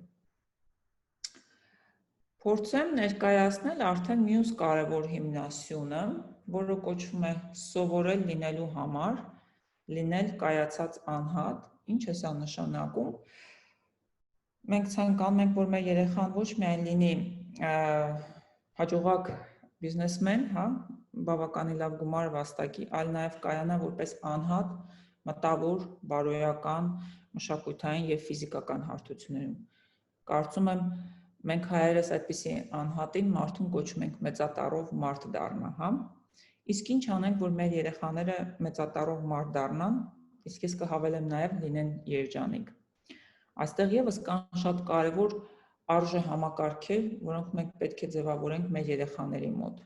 Փորձեմ ներկայացնել արդեն մյուս կարևոր հիմնասյունը, որը կոչվում է սովորել լինելու համար, լինել կայացած անհատ, ինչ է սա նշանակում։ Մենք ցանկանում ենք, որ մեր երեխան ոչ միայն լինի հաջողակ բիզնեսմեն, բավականին լավ գումար վաստակի, այլ նաև կայանա որպես անհատ, մտավոր, բարոյական, մշակութային եւ ֆիզիկական հարթություններում։ Կարծում եմ, մենք հայերս այդպիսի անհատին մարդուն կոչում ենք մեծատառով մարդ դառնա, Իսկ ինչ անենք, որ մեր երեխաները մեծատառող մարդ դառնան, իսկ ես կհավելեմ նաև լինեն երջանիկ։ Այստեղ եւս կան շատ կարևոր արժե համակարգեր, որոնք մենք պետք է ձևավորենք մեր երեխաների մոտ։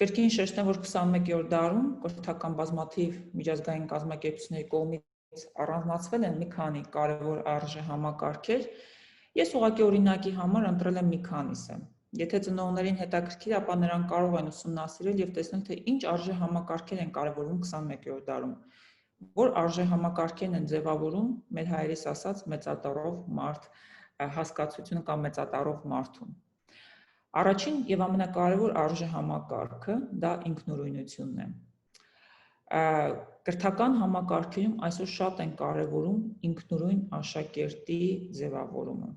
Կրկին շեշտեմ, որ 21-րդ դարում կրթական բազմաթիվ միջազգային կազմակերպությունների կողմից առանձնացվել են մի քանի կարևոր արժեհամակարգեր։ Ես ուղղակի օրինակի համար ընտրել եմ մի քանիսը։ Եթե ծնողներին հետաքրքիր, ապա նրանք կարող են ուսումնասիրել եւ տեսնել, թե ինչ արժեհամակարգեր են կարևորվում 21-րդ դարում, որ արժեհամակարգերն են ձևավորում մեր հայերիս ասած մեծատառով մարդ հասկացությունը կամ մեծատառով մարդուն։ Առաջին եւ ամենակարևոր արժեհամակարգը դա ինքնուրույնությունն է։ Կրթական համակարգերում այսօր շատ են կարևորում ինքնուրույն աշակերտի ձևավորումը։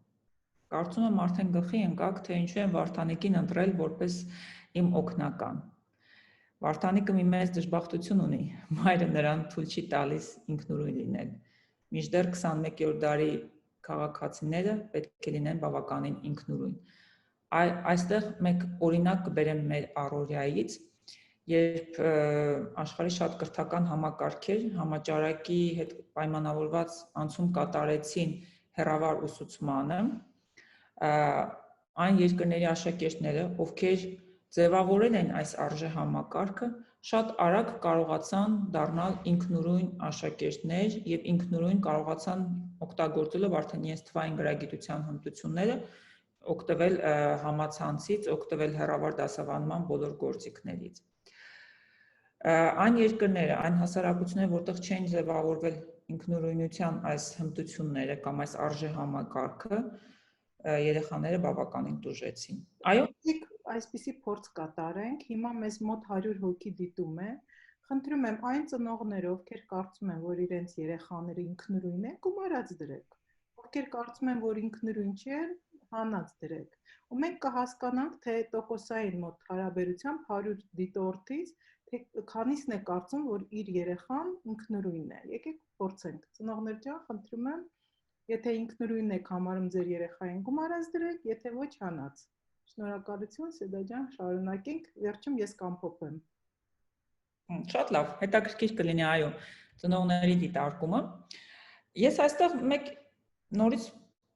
Կարծում եմ արդեն գլխի ընկաք, թե ինչու են Վարդանիկին ընտրել որպես իմ օգնական։ Վարդանիկը մի մեծ դժբախտություն ունի, մայրը նրան թույլ չի տալիս ինքնուրույն լինել։ Մինչդեռ 21-րդ դարի քաղաքացիները պետք է լինեն բավականին ինքնուրույն։ Այստեղ մեկ օրինակ կբերեմ մեր առօրյայից, երբ աշխարհի շատ կրթական համակարգեր համաճարակի հետ պայմանավորված անցում կատարեցին հեռավար ուսուցմանը, այն երկրների աշակերտները, ովքեր ձևավորել են այս արժեհամակարգը, շատ արագ կարողացան դառնալ ինքնուրույն աշակերտներ եւ ինքնուրույն կարողացան օգտագործելով արդեն իրենց թվային գրագիտության հմտությունները օգտվել համացանցից, օգտվել հեռավար դասավանդման բոլոր գործիքներից։ Այն երկրները, այն հասարակությունները, որտեղ չեն ձևավորվել ինքնուրույնության այս հմտությունները կամ այս արժեհամակարգը, երեխաները բավականին տուժեցին։ Այո, այսպիսի փորձ կատարենք, հիմա մեզ մոտ 100 հոգի դիտում է, խնդրում եմ այն ծնողները, ովքեր կարծում են, որ իրենց երեխաները ինքնուրույն են, գումարած դրեք, ովքեր կարծում են, որ ինքնուրույն չեն, հանած դրեք, ու մենք կհասկանանք, թե տոկոսային մոտ հարաբերությամբ 100 դիտորդից, թե քանիսն է կարծում, որ իր երեխան ինքնուրույն է, եկեք փորձենք, ծնողներ ջան, խնդրում եմ, եթե ինքնուրույն եք համարում ձեր երեխային գումարած դրեք, եթե ոչ հանած։ Շնորհակալություն, Սեդա ջան, շարունակենք, վերջում ես կամփոփեմ։ Շատ լավ, հետաքրքիր կլինի, այո, ծնողների դիտարկումը։ Ես այստեղ մեկ նորից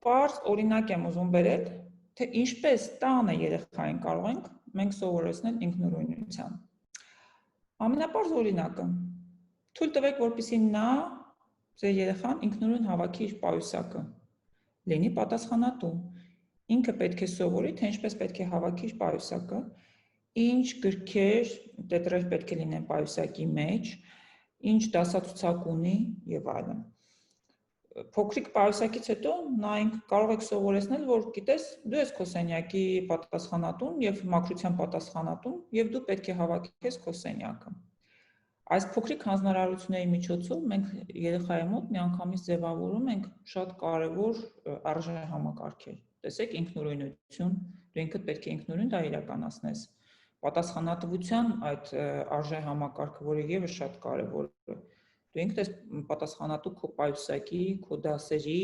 պարզ օրինակ եմ ուզում բերել, թե ինչպես տանը երեխային կարող ենք մենք սովորեցնել ինքնուրույնության։ Ամենապարզ օրինակը՝ թույլ տվեք, որպեսզի նա ձեր երեխան ինքնուրույն հավաքի իր պայուսակը, լինի պատասխանատու։ Ինքը պետք է սովորի, թե ինչպես պետք է հավաքի իր պայուսակը, ինչ գրքեր, տետրեր պետք է լինեն պայուսակի մեջ, ինչ դասացուցակ ունի եւ այլն։ Փոքրիկ պայուսակից հետո նայենք, կարող եք սովորեցնել, որ գիտես, դու ես քո սենյակի պատասխանատուն եւ մաքրության պատասխանատուն եւ դու պետք է հավաքես քո սենյակը։ Այս փոքրիկ հանձնարարությունների միջոցով մենք երեխայի մոտ միանգամից ձևավորում ենք շատ կարևոր արժեհամակարգեր։ Տեսեք, ինքնուրույնություն, դու ինքդ պետք է ինքնուրույն դա իրականացնես։ Պատասխանատվության այդ արժեհամակարգը, որը եւս շատ կարևոր է։ Դու ինքդ ես պատասխանատու քո պայուսակի, քո դասերի,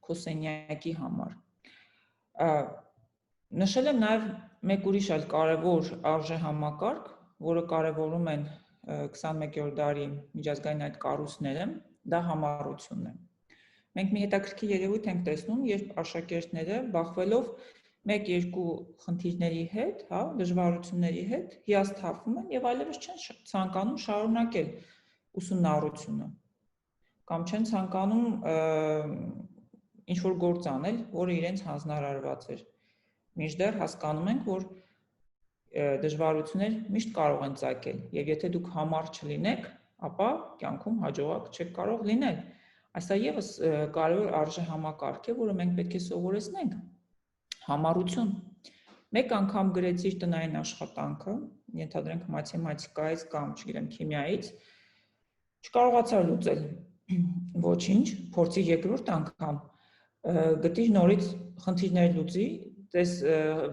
քո սենյակի համար։ Նշել եմ նաև մեկ ուրիշ այլ կարևոր արժեհամակարգ, որը կարևորում են 21-րդ դարի միջազգային այդ կառույցները, դա համառությունն է։ Մենք մի հետաքրքիր երևույթ ենք տեսնում, երբ աշակերտները բախվելով 1-2 խնդիրների հետ, դժվարությունների հետ, հիասթափվում են եւ այլևս չեն ցանկանում շարունակել ուսումնառությունը կամ չեն ցանկանում ինչ-որ գործ անել, որը իրենց հանձնարարված էր։ Մինչդեռ հասկանում ենք, որ դժվարություններ միշտ կարող են ծագել, եւ եթե դուք համառ չլինեք, ապա կյանքում հաջողակ չեք կարող լինել։ Այսա եւս կարևոր արժեհամակարգ է, որը մենք պետք է սովորեցնենք։ Համառություն։ Մեկ անգամ գրեցիր տնային աշխատանքը, ենթադրենք մաթեմատիկայից կամ, չգիտեմ, քիմիայից, չկարողացար լուծել։ Ոչինչ, փորձի երկրորդ անգամ, գտիր նորից խնդիրներ լուծի, տես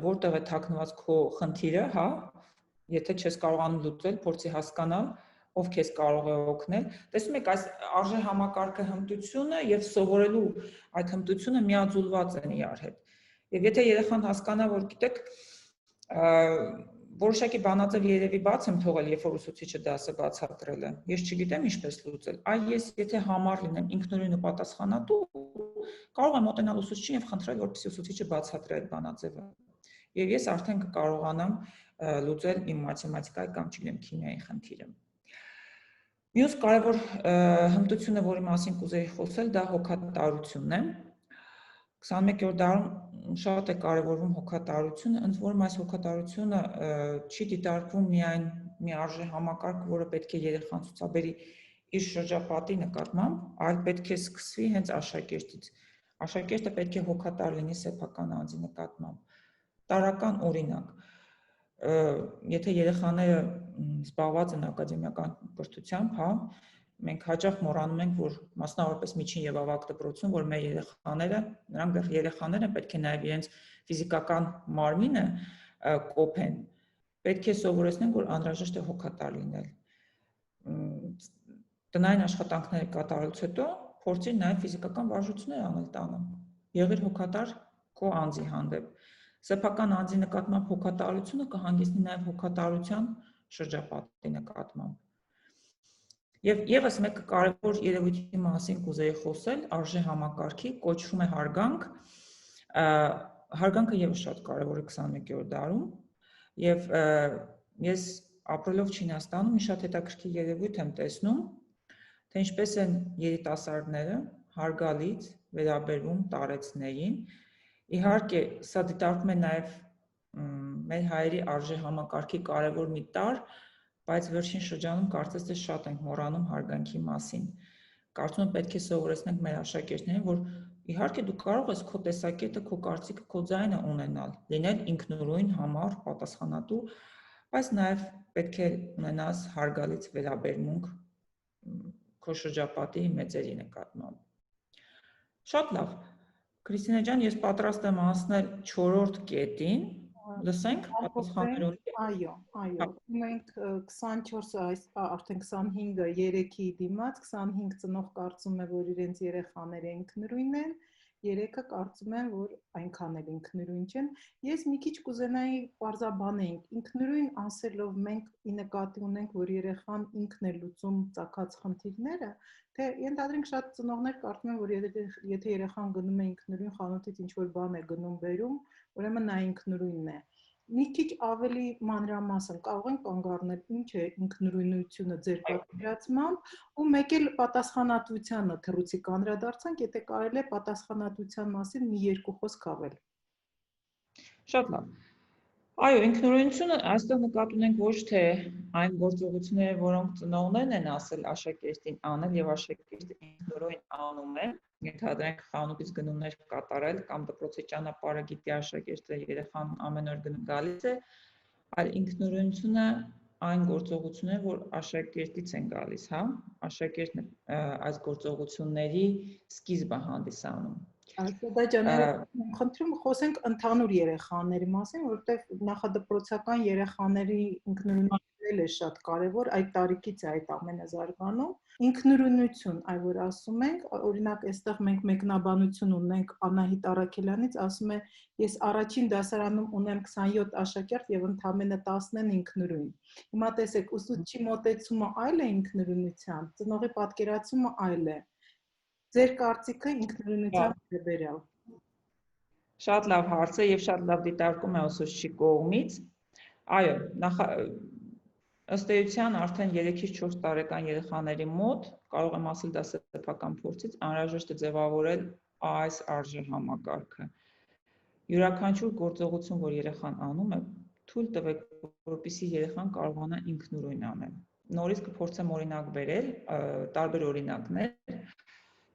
որտեղ է թաքնված քո խնդիրը, եթե չես կարողանում լուծել, փորձի հասկանալ, ով քեզ կարող է օգնել։ Տեսնում եք, այս արժեհամակարգը հմտությունը եւ սովորելու այդ հմտությունը միաձուլված են իրար հետ։ Եվ եթե երեխան հասկանա, որ գիտեք, որոշակի բանաձև երևի բաց եմ թողել, երբ որ ուսուցիչը դասը բացատրել է, ես չգիտեմ ինչպես լուծել, այ ես եթե համառ լինեմ, ինքնուրույն ու պատասխանատու, կարող եմ մոտենալ ուսուցչին եւ խնդրել, որպեսզի ուսուցիչը բացատրի այդ բանաձևը։ եւ ես արդեն կկարողանամ լուծել իմ մաթեմատիկայի կամ չգիտեմ քիմիայի խնդիրը։ Մյուս կարևոր հմտությունը, որի մասին կուզեի խոսել, դա հոգատարությունն է։ 21-րդ դարում շատ է կարևորվում հոգատարությունը, ընդ որում այս հոգատարությունը չի դիտարկվում միայն մի արժե համակարգ, որը պետք է երեխան ցուցաբերի իր շրջապատի նկատմամբ, այլ պետք է սկսվի հենց աշակերտից։ Աշակերտը պետք է հոգատար լինի սեփական անձի նկատմամբ։ Տարրական օրինակ, եթե երեխաները զբաղված են ակադեմիական կրթությամբ, հա, մենք հաճախ մոռանում ենք, որ մասնավորապես միջին եւ ավագ դպրոցում, որ մեր երեխաները, նրանք դեռ երեխաներ են, պետք է նաեւ իրենց ֆիզիկական մարմինը կոփեն։ Պետք է սովորեցնենք, որ անհրաժեշտ է հոգատար լինել։ Տնային աշխատանքները կատարելուց հետո փորձի նաեւ ֆիզիկական վարժություններ անել տանը։ Եղիր հոգատար քո անձի հանդեպ։ Սեփական անձի նկատմամբ հոգատարությունը կհանգեցնի նաեւ հոգատարության շրջապատի նկատմամբ։ Եվ եւս մեկ կարևոր երևույթի մասին կուզեի խոսել, արժե համակարգի, կոչվում է հարգանք։ Հարգանքը եւս շատ կարևոր է 21-րդ դարում, եւ ես ապրելով Չինաստանում մի շատ հետաքրքիր երևույթ եմ տեսնում, թե ինչպես են երիտասարդները հարգալից վերաբերվում տարեցներին։ Իհարկե, սա դիտարկվում է նաեւ մեր հայերի արժե համակարգի կարևոր մի տարր, բայց վերջին շրջանում կարծես թե շատ ենք մոռանում հարգանքի մասին։ Կարծում եմ պետք է սովորեցնենք մեր աշակերտներին, որ իհարկե դու կարող ես քո տեսակետը, քո կարծիքը, քո ձայնը ունենալ, լինել ինքնուրույն, համառ, պատասխանատու, բայց նաև պետք է ունենաս հարգալից վերաբերմունք քո շրջապատի մեծերի նկատմամբ։ Շատ լավ։ Քրիստինե ջան, ես պատրաստ եմ անցնել 4-րդ կետին։ Լսենք պատասխաններով։ Այո։ Մենք 24-ը արդեն 25-ը 3-ի դիմաց, 25 ծնող կարծում է, որ իրենց երեխաները ինքնուրույն են, 3-ը կարծում են, որ այնքան էլ ինքնուրույն չեն։ Ես մի քիչ կուզենայի պարզաբանենք, ինքնուրույն ասելով մենք ի նկատի ունենք, որ երեխան ինքն է լուծում ծագած խնդիրները, թե ենթադրենք շատ ծնողներ կարծում են, որ եթե երեխան գնում է ինքնուրույն խանութից ինչ-որ բան է գնում բերում, ուրեմն նա ինքնուրույնն է։ Մի քիչ ավելի մանրամասն կարող ենք կանգ առնել ինչ է ինքնուրույնությունը ձեր պատկերացմամբ ու մեկ էլ պատասխանատվությանը թռուցիկ անդրադարձանք, եթե կարելի է պատասխանատվության մասին մի երկու խոսք ավել։ Շատ լավ։ Այո, ինքնուրույնությունը այստեղ նկատի ունենք ոչ թե այն գործողությունները, որոնք ծնողներն են ասել աշակերտին անել եւ աշակերտը ինքնուրույն անում է, ենթադրենք խանութից գնումներ կատարել կամ դպրոցի ճանապարհը գիտի աշակերտը, երեխան ամեն օր գալիս է, այլ ինքնուրույնությունը այն գործողությունները, որ աշակերտից են գալիս, հա, աշակերտն այս գործողությունների սկիզբը հանդիսանում։ Դա ջաները խնդրում խոսենք ընդհանուր երեխաների մասին, որովհետև նախադպրոցական երեխաների ինքնուրույնությունն է շատ կարևոր, այդ տարիքից է այդ ամենը զարգանում։ Ինքնուրույնություն, այ որ ասում ենք, օրինակ այստեղ մենք մեկնաբանություն ունենք Անահիտ Առաքելյանից, ասում է, ես առաջին դասարանում ունեմ 27 աշակերտ եւ ընդամենը 10-ն են ինքնուրույն։ Հիմա տեսեք, ուսուցչի մոտեցումը այլ է ինքնուրույնության, ծնողի պատկերացումը այլ է։ Ձեր կարծիքը ինքնուրույնության վերաբերյալ։ Շատ լավ հարց է եւ շատ լավ դիտարկում է ուսուցչի կողմից։ Այո, ըստ էության արդեն 3-ից 4 տարեկան երեխաների մոտ, կարող եմ ասել դա սեփական փորձից, անհրաժեշտ է ձևավորել այս արժե համակարգը։ Յուրաքանչյուր գործողություն, որ երեխան անում է, թույլ տվեք, որպեսզի երեխան կարողանա ինքնուրույն անել։ Նորից կփորձեմ օրինակ բերել, տարբեր օրինակներ։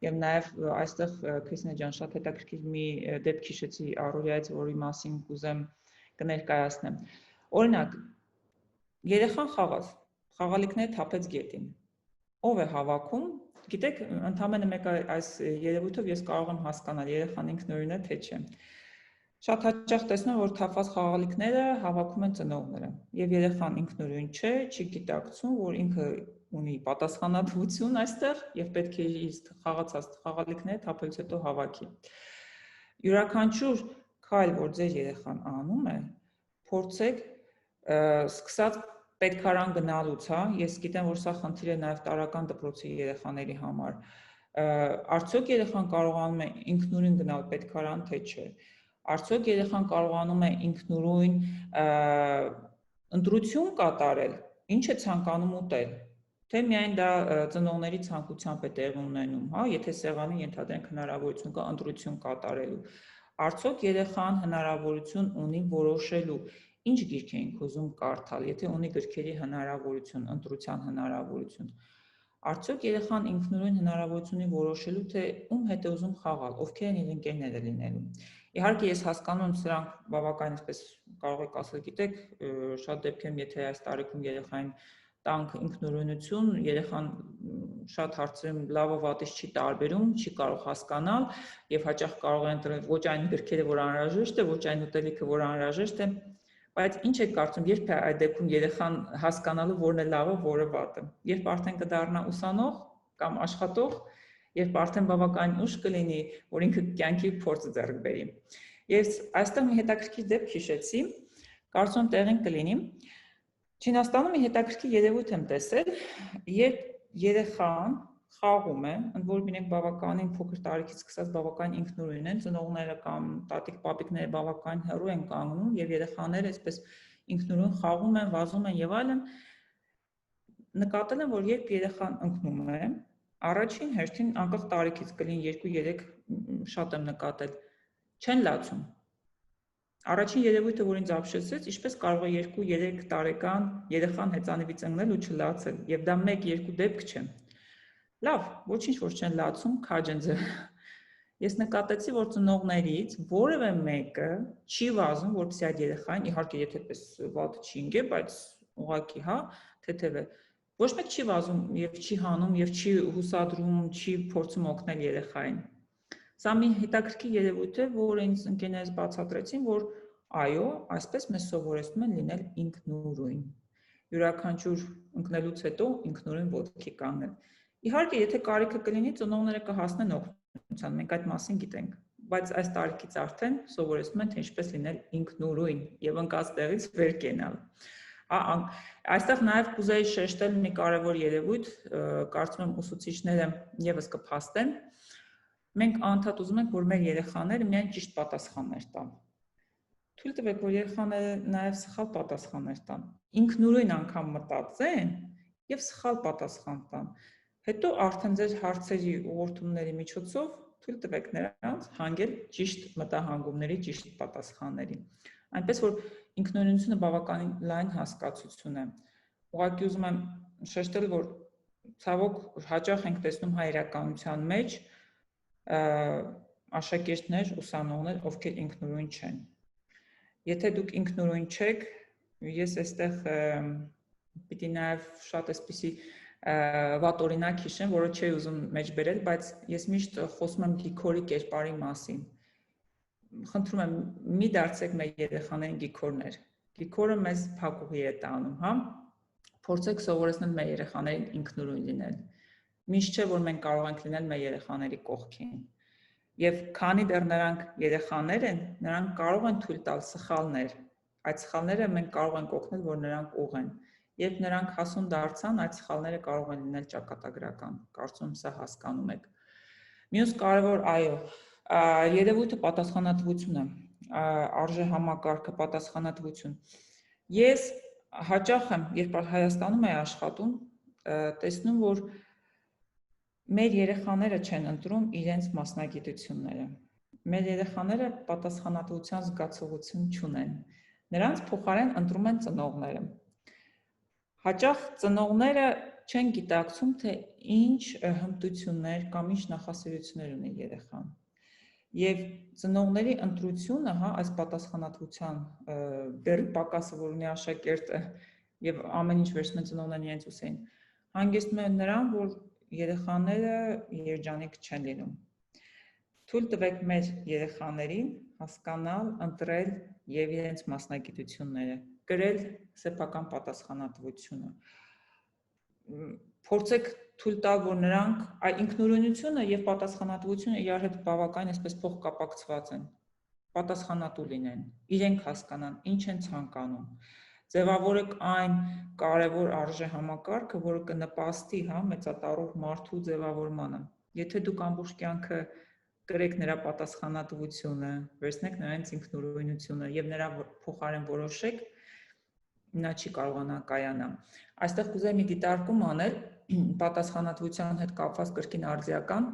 Եվ նաև այստեղ Քրիստինե ջան շատ հետաքրքիր մի դեպք հիշեցի առօրյայից, որի մասին կուզեմ կներկայացնեմ։ Օրինակ, երեխան խաղաց, խաղալիքները թափեց գետին։ Ով է հավաքում։ Գիտեք, ընդամենը մեկ այս երևույթով ես կարող եմ հասկանալ երեխան ինքնուրույն է թե չէ։ Շատ հաճախ տեսնում եմ, որ թափված խաղալիքները հավաքում են ծնողները։ Եվ երեխան ինքնուրույն չէ, չի գիտակցում, որ ինքը ունի պատասխանատվություն այստեղ եւ պետք է իր խաղացած խաղալիքները թափելուց հետո հավաքի։ Յուրաքանչյուր քայլ, որ ձեր երեխան անում է, փորձեք սկսած պետքարան գնալուց, հա, ես գիտեմ, որ սա խնդիր է նաեւ տարրական դպրոցի երեխաների համար։ Արդյոք երեխան կարողանում է ինքնուրույն գնալ պետքարան, թե չէ։ Արդյոք երեխան կարողանում է ինքնուրույն ընտրություն կատարել, ինչ է ցանկանում ուտել, թե միայն դա ծնողների ցանկությամբ է տեղի ունենում, հա, եթե սեղանի ենթադրենք հնարավորություն կա ընտրություն կատարելու։ Արդյոք երեխան հնարավորություն ունի որոշելու ինչ գիրք է ինքը ուզում կարդալ, եթե ունի գրքերի հնարավորություն, ընտրության հնարավորություն։ Արդյոք երեխան ինքնուրույն հնարավորություն ունի որոշելու, թե ում հետ է ուզում խաղալ, ովքեր են իր ընկերները լինելու։ Իհարկե ես հասկանում եմ սրանք բավականին այսպես կարող եք ասել, գիտեք, շատ դեպքերում եթե այս տարիքում երեխային տանք ինքնուրույնություն, երեխան շատ հարցերում լավը վատից չի տարբերում, չի կարող հասկանալ եւ հաճախ կարող է ընտրել ոչ այն գրքերը, որ անհրաժեշտ է, ոչ այն ուտելիքը, որ անհրաժեշտ է, բայց ինչ եք կարծում, երբ է այդ դեպքում երեխան հասկանալու որն է լավը, որը վատը։ Երբ արդեն կդառնա ուսանող կամ աշխատող, երբ արդեն բավականին ուշ կլինի, որ ինքը կյանքի փորձը ձեռք բերի։ Ես այստեղ մի հետաքրքիր դեպք հիշեցի, կարծում եմ տեղին կլինի։ Չինաստանում մի հետաքրքիր երևույթ եմ տեսել, երբ երեխան խաղում է, ընդ որում իրենք բավականին փոքր տարիքից սկսած բավականին ինքնուրույն են, ծնողները կամ տատիկ պապիկները բավականին հեռու են կանգնում եւ երեխաները այսպես ինքնուրույն խաղում են, վազում են եւ այլն, նկատել եմ, որ երբ երեխան ընկնում է, առաջին հերթին անկախ տարիքից կլինի 2-3 շատ եմ նկատել, չեն լացում։ Առաջին երևույթը, որ ինձ ապշեցրեց, ինչպես կարող է 2-3 տարեկան երեխան հեծանիվից ընկնել ու չլացել, եւ դա 1-2 դեպք չէ։ Լավ, ոչինչ որ չեն լացում, քաջ են ձեր։ Ես նկատեցի, որ ծնողներից որևէ մեկը չի վազում, որպեսզի այդ երեխային, իհարկե եթե պես վատ չի ընկել, բայց ուղղակի, հա, թեթև է։ Ոչ մեկ չի վազում եւ չի հանում եւ չի հուսադրում, չի փորձում օգնել երեխային։ Սա մի հետաքրքիր երևույթ է, որ ինձ ընկերներս բացատրեցին, որ այո, այսպես մեզ սովորեցնում են լինել ինքնուրույն։ Յուրաքանչյուր ընկնելուց հետո ինքնուրույն ոտքի կանգնել։ Իհարկե, եթե կարիքը կլինի, ծնողները կհասնեն օգնության, մենք այդ մասին գիտենք, բայց այս տարիքից արդեն սովորեցնում են, թե ինչպես լինել ինքնուրույն եւ ընկած տեղից վեր կենալ։ Այստեղ նաև կուզեի շեշտել մի կարևոր երևույթ, կարծում եմ ուսուցիչները եւս կփաստեն։ Մենք անդադ ուզում ենք, որ մեր երեխաները միայն ճիշտ պատասխաններ տան։ Թույլ տվեք, որ երեխաները նաև սխալ պատասխաններ տան։ Ինքնուրույն անգամ մտածեն եւ սխալ պատասխան տան։ Հետո արդեն ձեր հարցերի ուղղորդումների միջոցով թույլ տվեք նրանց հանգել ճիշտ մտահանգումների, ճիշտ պատասխանների։ Այնպես որ ինքնուրույնությունը բավականին լայն հասկացություն է։ Ուղղակի ուզում եմ շեշտել, որ ցավոք հաճախ ենք տեսնում հայրականության մեջ աշակերտներ, ուսանողներ, ովքեր ինքնուրույն չեն։ Եթե դուք ինքնուրույն չեք, ես այստեղ պիտի նաև շատ այսպիսի վատ օրինակ հիշեմ, որը չի ուզում մեջ բերել, բայց ես միշտ խոսում եմ Գիգորի կերպարի մասին։ Խնդրում եմ, մի դարձեք մեր երեխաներին Գիգորներ։ Գիգորը մեզ փակուղի է տանում, հա։ Փորձեք սովորեցնել մեր երեխաներին ինքնուրույն լինել։ Միշտ չէ, որ մենք կարող ենք լինել մեր երեխաների կողքին։ Եվ քանի դեռ նրանք երեխաներ են, նրանք կարող են թույլ տալ սխալներ։ Այդ սխալները մենք կարող ենք օգնել, որ նրանք ուղղեն։ Երբ նրանք հասուն դարձան, այդ սխալները կարող են լինել ճակատագրական։ Կարծում եմ սա հասկանում եք։ Մյուս կարևոր, այո, երևույթը պատասխանատվությունը, արժեհամակարգը, պատասխանատվություն։ Ես հաճախ եմ, երբ Հայաստանում եմ աշխատում, տեսնում, որ մեր երեխաները չեն ընտրում իրենց մասնագիտությունները։ Մեր երեխաները պատասխանատվության զգացողություն չունեն։ Նրանց փոխարեն ընտրում են ծնողները։ Հաճախ ծնողները չեն գիտակցում, թե ինչ հմտություններ կամ ինչ նախասիրություններ ունի երեխան։ Եվ ծնողների ընտրությունը, հա, այս պատասխանատվության դեռ պակասը, որ ունի աշակերտը եւ ամեն ինչ վերցնում են ծնողներն իրենց ուսին, հանգեցնում է նրան, որ երեխաները երջանիկ չեն լինում։ Թույլ տվեք մեր երեխաներին հասկանալ, ընտրել եւ իրենց մասնագիտությունները, կրել սեփական պատասխանատվությունը։ Փորձեք թույլ տալ, որ նրանք այդ ինքնուրույնությունը եւ պատասխանատվությունը իրար հետ բավական այսպես փոխկապակցված են։ Պատասխանատու լինեն, իրենք հասկանան, ինչ են ցանկանում։ Ձևավորեք այն կարևոր արժեհամակարգը, որը կնպաստի, հա, մեծատառող մարդու ձևավորմանը։ Եթե դուք ամբողջ կյանքը կրեք նրա պատասխանատվությունը, վերցնեք նրանց ինքնուրույնությունը եւ նրա փոխարեն որոշեք, նա չի կարողանա կայանա։ Այստեղ կուզեի մի դիտարկում անել պատասխանատվության հետ կապված կրկին արձիական։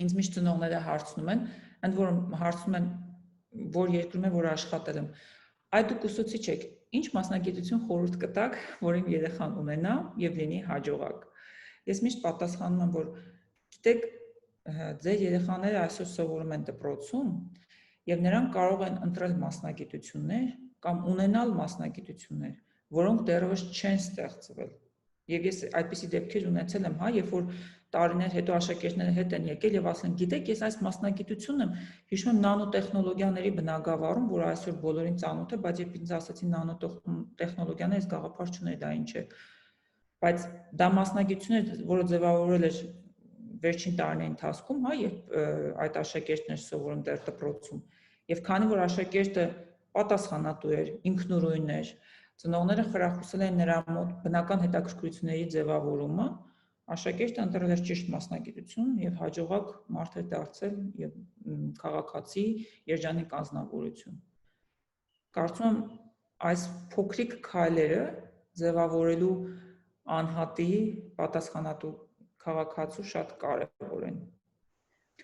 Ինձ միշտ ծնողները հարցնում են, ընդ որում հարցնում են, որ երկրում եմ, որ աշխատել եմ։ Այդ դուք ուսուցիչ եք, ինչ մասնագիտություն խորհուրդ կտաք, որ իմ երեխան ունենա եւ լինի հաջողակ։ Ես միշտ պատասխանում եմ, որ գիտեք, ձեր երեխաները այսօր սովորում են դպրոցում եւ նրանք կարող են ընտրել մասնագիտություններ կամ ունենալ մասնագիտություններ, որոնք դեռևս չեն ստեղծվել։ Եվ ես այդպիսի դեպքեր ունեցել եմ, երբ որ տարիներ հետո աշակերտները հետ են եկել եւ ասել են, գիտեք, ես այս մասնագիտությունն եմ, հիշում եմ նանոտեխնոլոգիաների բնագավառում, որ այսօր բոլորին ծանոթ է, բայց երբ ինձ ասացին նանոտեխնոլոգիաներ, ես գաղափար չունեի դա ինչ է։ Բայց դա մասնագիտություն է, որը ձևավորվել էր վերջին տարիների ընթացքում, երբ այդ աշակերտներ սովորում դեռ դպրոցում։ Եվ քանի որ աշակերտը պատասխանատու էր, ինքնուրույն էր, ծնողները խրախուսել են նրա մոտ բնական հետաքրքրությունների ձևավորումը, աշակերտը ընտրել էր ճիշտ մասնագիտություն եւ հաջողակ մարդ է դարձել եւ քաղաքացի երջանիկ անձնավորություն։ Կարծում եմ այս փոքրիկ քայլերը ձևավորելու անհատի պատասխանատու քաղաքացու շատ կարևոր են։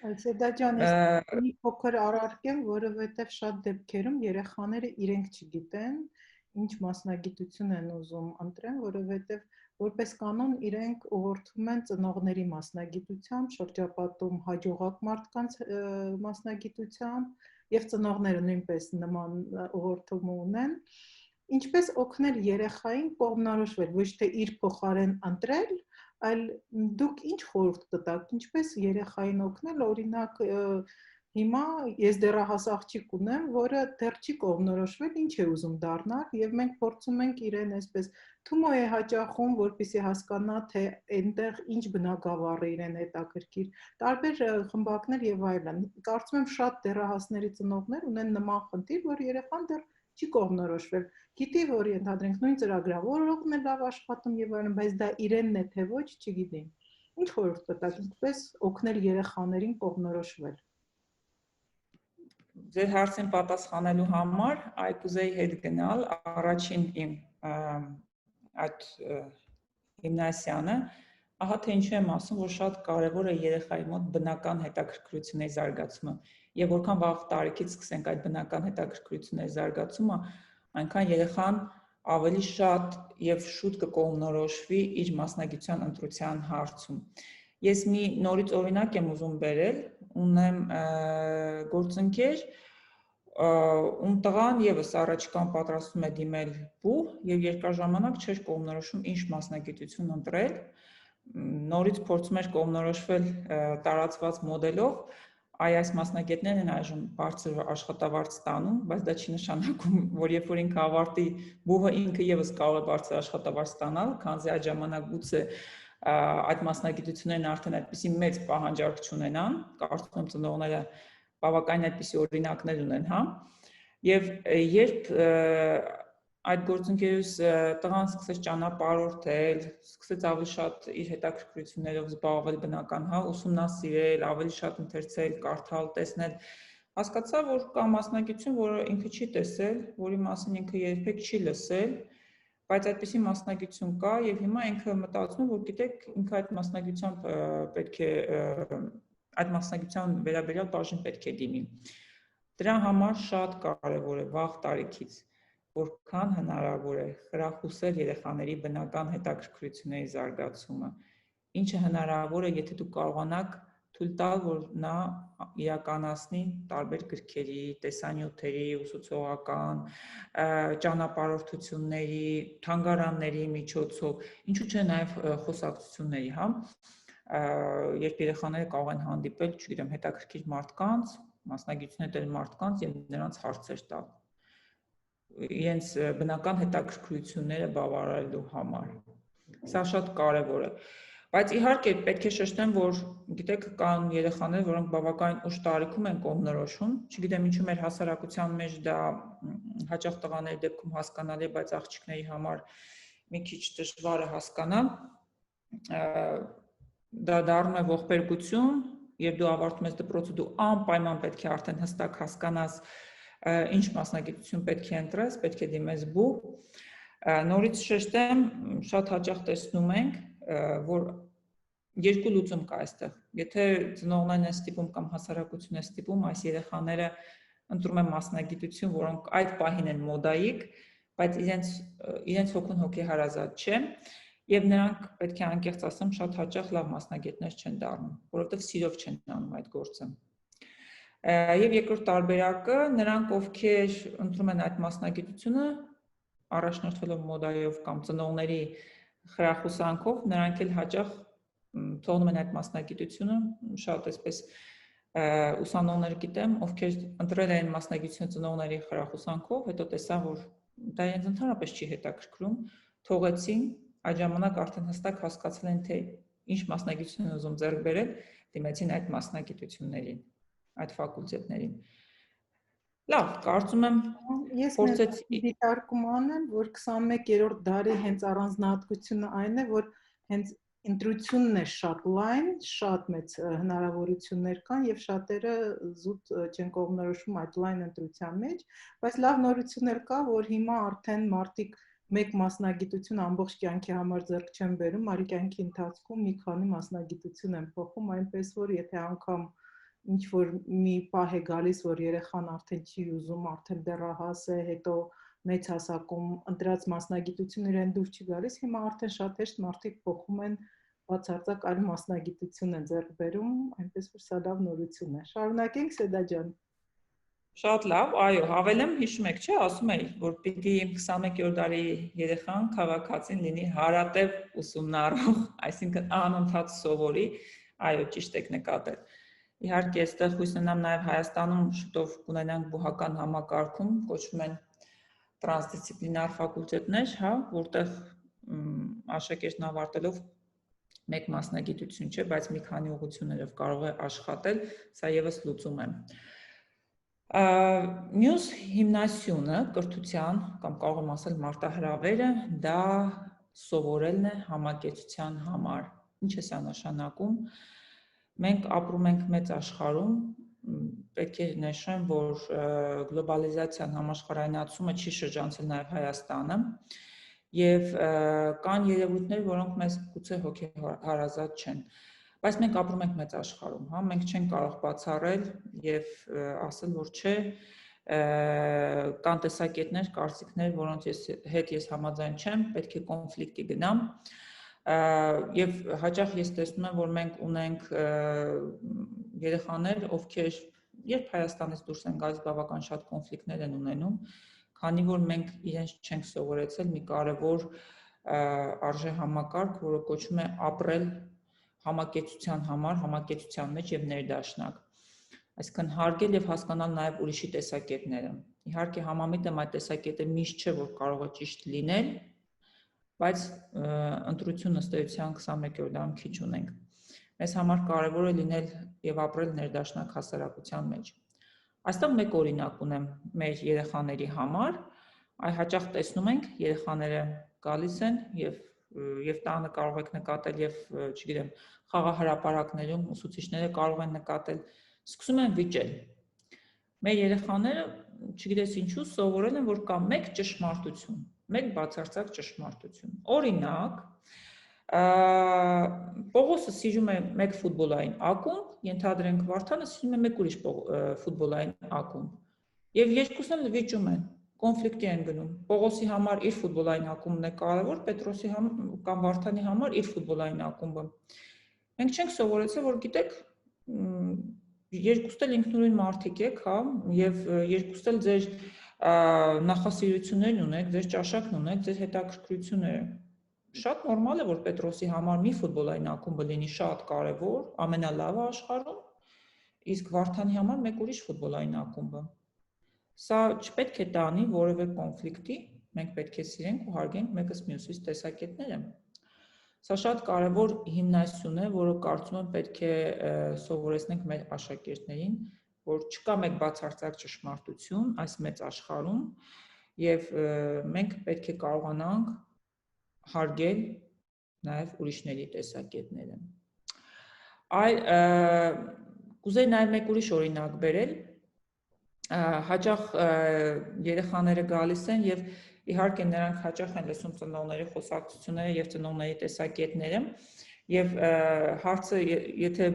Այցեդա ջան, ես մի փոքր առարկեմ, որովհետև շատ դեպքերում երեխաները իրենք չգիտեն, ինչ մասնագիտություն են ուզում ընտրեն, որովհետև որպես կանոն իրենք ուղղորդվում են ծնողների մասնագիտությամբ, շրջապատում հաջողակ մարդկանց մասնագիտությամբ եւ ծնողները նույնպես նման ուղղորդում ունեն։ Ինչպես օգնել երեխային կողմնորոշվել, ոչ թե իր փոխարեն ընտրել, այլ դուք ինչ խորհուրդ կտաք, ինչպես երեխային օգնել, օրինակ հիմա ես դեռահաս աղջիկ ունեմ, որը դեռ չի կողմնորոշվել, ինչ է ուզում դառնալ, եւ մենք փորձում ենք իրեն այսպես թումո է հաճախում, որպեսզի հասկանա, թե այնտեղ ինչ բնագավառ է իրեն հետաքրքիր, տարբեր խմբակներ եւ այլն։ Կարծում եմ շատ դեռահասների ծնողներ ունեն նման խնդիր, որ երեխան դեռ չի կողմնորոշվել, գիտի, որ ընդհանրենք նույն ծրագրավորողն է լավ աշխատում եւ այլն, բայց դա իրենն է թե ոչ, չգիտի։ Ինչ խորհուրդ կտաք, ինչպես օգնել երեխաներին կողմնորոշվել։ Ձեր հարցին պատասխանելու համար կուզեի հետ գնալ առաջին իմ այդ հիմնասյանը, ահա թե ինչու եմ ասում, որ շատ կարևոր է երեխայի մոտ բնական հետաքրքրությունների զարգացումը, եւ որքան վաղ տարիքից սկսենք այդ բնական հետաքրքրությունների զարգացումը, այնքան երեխան ավելի շատ եւ շուտ կկողմնորոշվի իր մասնագիտության ընտրության հարցում։ Ես մի նորից օրինակ եմ ուզում բերել, ունեմ գործընկեր, ում տղան եւս առաջիկան պատրաստում է դիմել բուհ եւ երկար ժամանակ չէր կողմնորոշում ինչ մասնագիտություն ընտրել, նորից փորձում էր կողմնորոշվել տարածված մոդելով, այս մասնագետներն են այժմ բարձր աշխատավարձ ստանում, բայց դա չի նշանակում, որ երբ որ ինքը ավարտի բուհը ինքը եւս կարող է բարձր աշխատավարձ ստանալ, քանզի այդ ժամանակ գուցե այդ մասնագիտություններն արդեն այդպիսի մեծ պահանջարկ չունենան, կարծում եմ ծնողները բավականին այդպիսի օրինակներ ունեն, եւ երբ այդ գործընկերուս տղան սկսեց ճանապարհորդել, սկսեց ավելի շատ իր հետաքրքրություններով զբաղվել բնական, ուսումնասիրել, ավելի շատ ընթերցել, կարդալ, տեսնել, հասկացա, որ կա մասնագիտություն, որը ինքը չի տեսել, որի մասին ինքը երբեք չի լսել, բայց այդպիսի մասնագիտություն կա եւ հիմա ինքը մտածում է, որ գիտեք, ինքը այդ մասնագիտությամբ պետք է այդ մասնագիտության վերաբերյալ բաժին պետք է դիմի։ Դրա համար շատ կարևոր է վաղ տարիքից որքան հնարավոր է խրախուսել երեխաների բնական հետաքրքրությունների զարգացումը, ինչը հնարավոր է, եթե դուք կարողանաք թույլ տալ, որ նա իրականացնի տարբեր գրքերի, տեսանյութերի, ուսուցողական, ճանապարհորդությունների, թանգարանների միջոցով, ինչու՞ չէ նաև խոսակցությունների, երբ երեխաները կարող են հանդիպել, չգիտեմ, հետաքրքիր մարդկանց, մասնագիտություններ մարդկանց եւ նրանց հարցեր տալ իրենց բնական հետաքրքրությունները բավարարելու համար։ Սա շատ կարևոր է։ Բայց իհարկե պետք է շեշտեմ, որ գիտեք, կան երեխաներ, որոնք բավականին ուշ տարիքում են կողմնորոշում, չգիտեմ ինչու մեր հասարակության մեջ դա հաճախ տղաների դեպքում հասկանալի է, բայց աղջիկների համար մի քիչ դժվար է հասկանալ, դա դառնում է ողբերգություն, երբ դու ավարտում ես դպրոցը, դու անպայման պետք է արդեն հստակ հասկանաս ինչ մասնագիտություն պետք է ընտրես, պետք է դիմես բու։ Նորից շեշտեմ, շատ հաճախ տեսնում ենք, որ երկու լուծում կա այստեղ։ Եթե ծնողներն են ստիպում կամ հասարակությունն է ստիպում, այս երեխաները ընտրում են մասնագիտություն, որոնք այդ պահին են մոդայիկ, բայց իրենց հոգուն հոգեհարազատ չէ, եւ նրանք պետք է անկեղծ ասեմ, շատ հաճախ լավ մասնագետներ չեն դառնում, որովհետեւ սիրով չեն անում այդ գործը։ Եվ երկրորդ տարբերակը նրանք, ովքեր ընտրում են այդ մասնագիտությունը, առաջնորդվելով մոդայով կամ ծնողների խրախուսանքով, նրանք էլ հաճախ թողնում են այդ մասնագիտությունը, շատ այսպես ուսանողներ գիտեմ, ովքեր ընտրել են մասնագիտությունը ծնողների խրախուսանքով, հետո տեսան, որ դա իրենց ընդհանրապես չի հետաքրքրում, թողեցին, այդ ժամանակ արդեն հստակ հասկացել են, թե ինչ մասնագիտություն են ուզում ձեռք բերել, դիմեցին այդ մասնագիտություններին, այդ ֆակուլտետներին։ Լավ, կարծում եմ Ես դիտարկում անեմ, որ 21-րդ դարի հենց առանձնահատկությունը այն է, որ հենց ընտրությունն է շատ լայն, շատ մեծ հնարավորություններ կան եւ շատերը զուտ չեն կողմնորոշվում այդ լայն ընտրության մեջ, բայց լավ նորություն էլ կա, որ հիմա արդեն մարդիկ մեկ մասնագիտություն ամբողջ կյանքի համար ձեռք չեն բերում, այլ կյանքի ընթացքում մի քանի մասնագիտություն են փոխում, այնպես որ եթե անգամ ինչ որ մի պահ է գալիս, որ երեխան արդեն չի ուզում, արդեն դեռահաս է, հետո մեծ հասակում ընտրած մասնագիտությունը իրեն դուր չի գալիս, հիմա արդեն շատ հեշտ մարդիկ փոխում են բացարձակ այլ մասնագիտություն են ձեռք բերում, այնպես որ սա լավ նորություն է։ Շարունակենք, Սեդա ջան։ Շատ լավ, այո, հավելեմ, հիշում եք, չէ, ասում էի, որ պիտի 21-րդ դարի երեխան քաղաքացին լինի հարատև ուսումնառող, այսինքն անընդհատ սովորի, այո, ճիշտ եք նկատել։ Իհարկե, այստեղ հույս ունեմ նաև Հայաստանում շուտով կունենանք բուհական համակարգում, կոչվում են տրանսդիսցիպլինար ֆակուլտետներ, հա, որտեղ աշակերտն ավարտելով մեկ մասնագիտություն չէ, բայց մի քանի ուղղություններով կարող է աշխատել, սա եւս լուծում է։ Մյուս հիմնասյունը կրթության կամ կարող եմ ասել մարտահրավերը դա սովորելն է համակեցության համար։ Ինչ է սա նշանակում։ Մենք ապրում ենք մեծ աշխարհում, պետք է նշեմ, որ գլոբալիզացիան, համաշխարհայնացումը չի շրջանցել նաև Հայաստանը եւ կան երևույթներ, որոնք մեզ գուցե հոգեհարազատ չեն, բայց մենք ապրում ենք մեծ աշխարհում, հա, մենք չենք կարող բացառել եւ ասել, որ չէ, կան տեսակետներ, կարծիքներ, որոնց հետ ես համաձայն չեմ, պետք է կոնֆլիկտի գնամ, եւ հաճախ ես տեսնում եմ, որ մենք ունենք երեխաներ, ովքեր երբ Հայաստանից դուրս են գալիս, բավական շատ կոնֆլիկտներ են ունենում, քանի որ մենք իրենց չենք սովորեցել մի կարևոր արժե համակարգ, որը կոչվում է ապրել համակեցության համար, համակեցության մեջ եւ ներդաշնակ։ Այսինքն հարգել եւ հասկանալ նաեւ ուրիշի տեսակետները։ Իհարկե համամիտ եմ այդ տեսակետը միշտ չէ, որ կարող է ճիշտ լինել, բայց ընտրություն ըստ էության 21-րդ դարում քիչ ունենք։ Մեզ համար կարևոր է լինել եւ ապրել ներդաշնակ հասարակության մեջ։ Այստեղ մեկ օրինակ ունեմ մեր երեխաների համար, հաճախ տեսնում ենք երեխաները գալիս են եւ տանը կարող եք նկատել եւ, չգիտեմ, խաղահրապարակներում ուսուցիչները կարող են նկատել, սկսում են վիճել։ Մեր երեխաները, չգիտես ինչու, սովորել են, որ կա մեկ ճշմարտություն, մեկ բացարձակ ճշմարտություն։ Օրինակ, Պողոսը սիրում է մեկ ֆուտբոլային ակումբ, ենթադրենք Վարդանը սիրում է մեկ ուրիշ ֆուտբոլային ակումբ։ Եվ երկուսն էլ վիճում են, կոնֆլիկտի են գնում։ Պողոսի համար իր ֆուտբոլային ակումբն է կարևոր, Պետրոսի կամ Վարդանի համար իր ֆուտբոլային ակումբը։ Մենք չենք սովորեցել, որ գիտեք, երկուստ էլ ինքնուրույն մարդիկ եք, հա, եւ երկուստ էլ ձեր նախասիրություններն ունեք, ձեր ճաշակն ունեք, ձեր հետաքրքրությունները։ Շատ նորմալ է, որ Պետրոսի համար մի ֆուտբոլային ակումբը լինի շատ կարևոր, ամենալավը աշխարհում, իսկ Վարդանի համար մեկ ուրիշ ֆուտբոլային ակումբը։ Սա չպետք է տանի որևէ կոնֆլիկտի, մենք պետք է սիրենք ու հարգենք մեկս մյուսից տեսակետները։ Սա շատ կարևոր հիմնասյուն է, որը կարծում եմ պետք է սովորեցնենք մեր աշակերտներին, որ չկա մեկ բացարձակ ճշմարտություն այս մեծ աշխարհում, եւ մենք պետք է կարողանանք հարգել նաև ուրիշների տեսակետները։ Այլ կուզեի նաև մեկ ուրիշ օրինակ բերել, հաճախ երեխաները գալիս են եւ իհարկե նրանք հաճախ են լսում ծնողների խոսակցությունները եւ ծնողների տեսակետները եւ հարցը եթե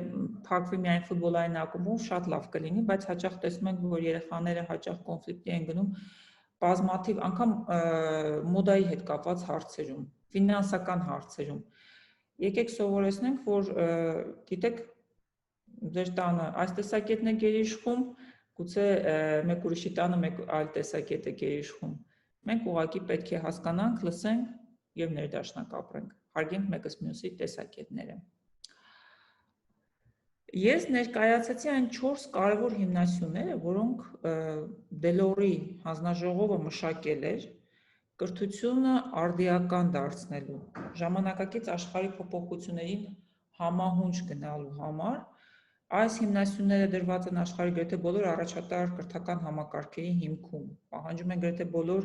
փակվի միայն ֆուտբոլային ակումբում շատ լավ կլինի, բայց հաճախ տեսնում ենք, որ երեխաները հաճախ կոնֆլիկտի են գնում բազմաթիվ անգամ մոդայի հետ կապված հարցերում, ֆինանսական հարցերում։ Եկեք սովորեցնենք, որ գիտեք, ձեր տանը այս տեսակետն է գերիշխում, գուցե մեկ ուրիշի տանը մեկ այլ տեսակետ է գերիշխում։ Մենք ուղղակի պետք է հասկանանք, լսենք եւ ներդաշնակ ապրենք։ Հարգենք մեկս մյուսի տեսակետները։ Ես ներկայացեցի այն 4 կարևոր հիմնասյուները, որոնք Դելորի հանձնաժողովը մշակել էր կրթությունը արդիական դարձնելու, ժամանակակից աշխարհի փոփոխություններին համահունչ գնալու համար։ Այս հիմնասյուները դրված են աշխարհի գրեթե բոլոր առաջատար կրթական համակարգերի հիմքում, պահանջում են գրեթե բոլոր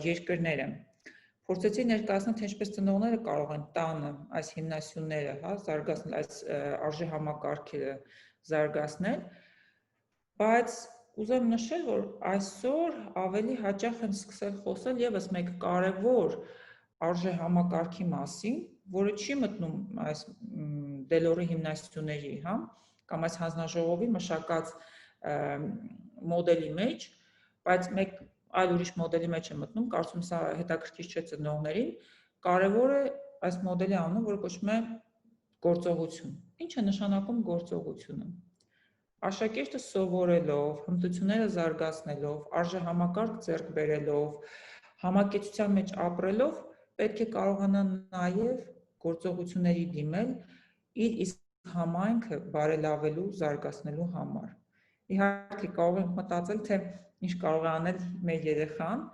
երկրները։ Փորձեցի ներկայացնել, թե ինչպես ծնողները կարող են տանը այս հիմնասյուները, զարգացնել, այս արժե համակարգերը զարգացնել, բայց ուզեմ նշել, որ այսօր ավելի հաճախ են սկսել խոսել եւս մեկ կարևոր արժե համակարգի մասին, որը չի մտնում այս Դելորի հիմնասյուների, կամ այս հանձնաժողովի մշակած մոդելի մեջ, բայց մեկ այլ ուրիշ մոդելի մեջ է մտնում, կարծում սա հետաքրքիր չէ ծնողներին, կարևոր է այս մոդելի անունը, որը կոչվում է գործողություն։ Ինչ է նշանակում գործողությունը։ Աշակերտը սովորելով, հմտությունները զարգացնելով, արժե համակարգ ձեռք բերելով, համակեցության մեջ ապրելով, պետք է կարողանա նաև գործողությունների դիմել իր իսկ համայնքը բարելավելու, զարգացնելու համար։ Իհարկե կարող ենք մտածել, թե ինչ կարող է անել մեր երեխան,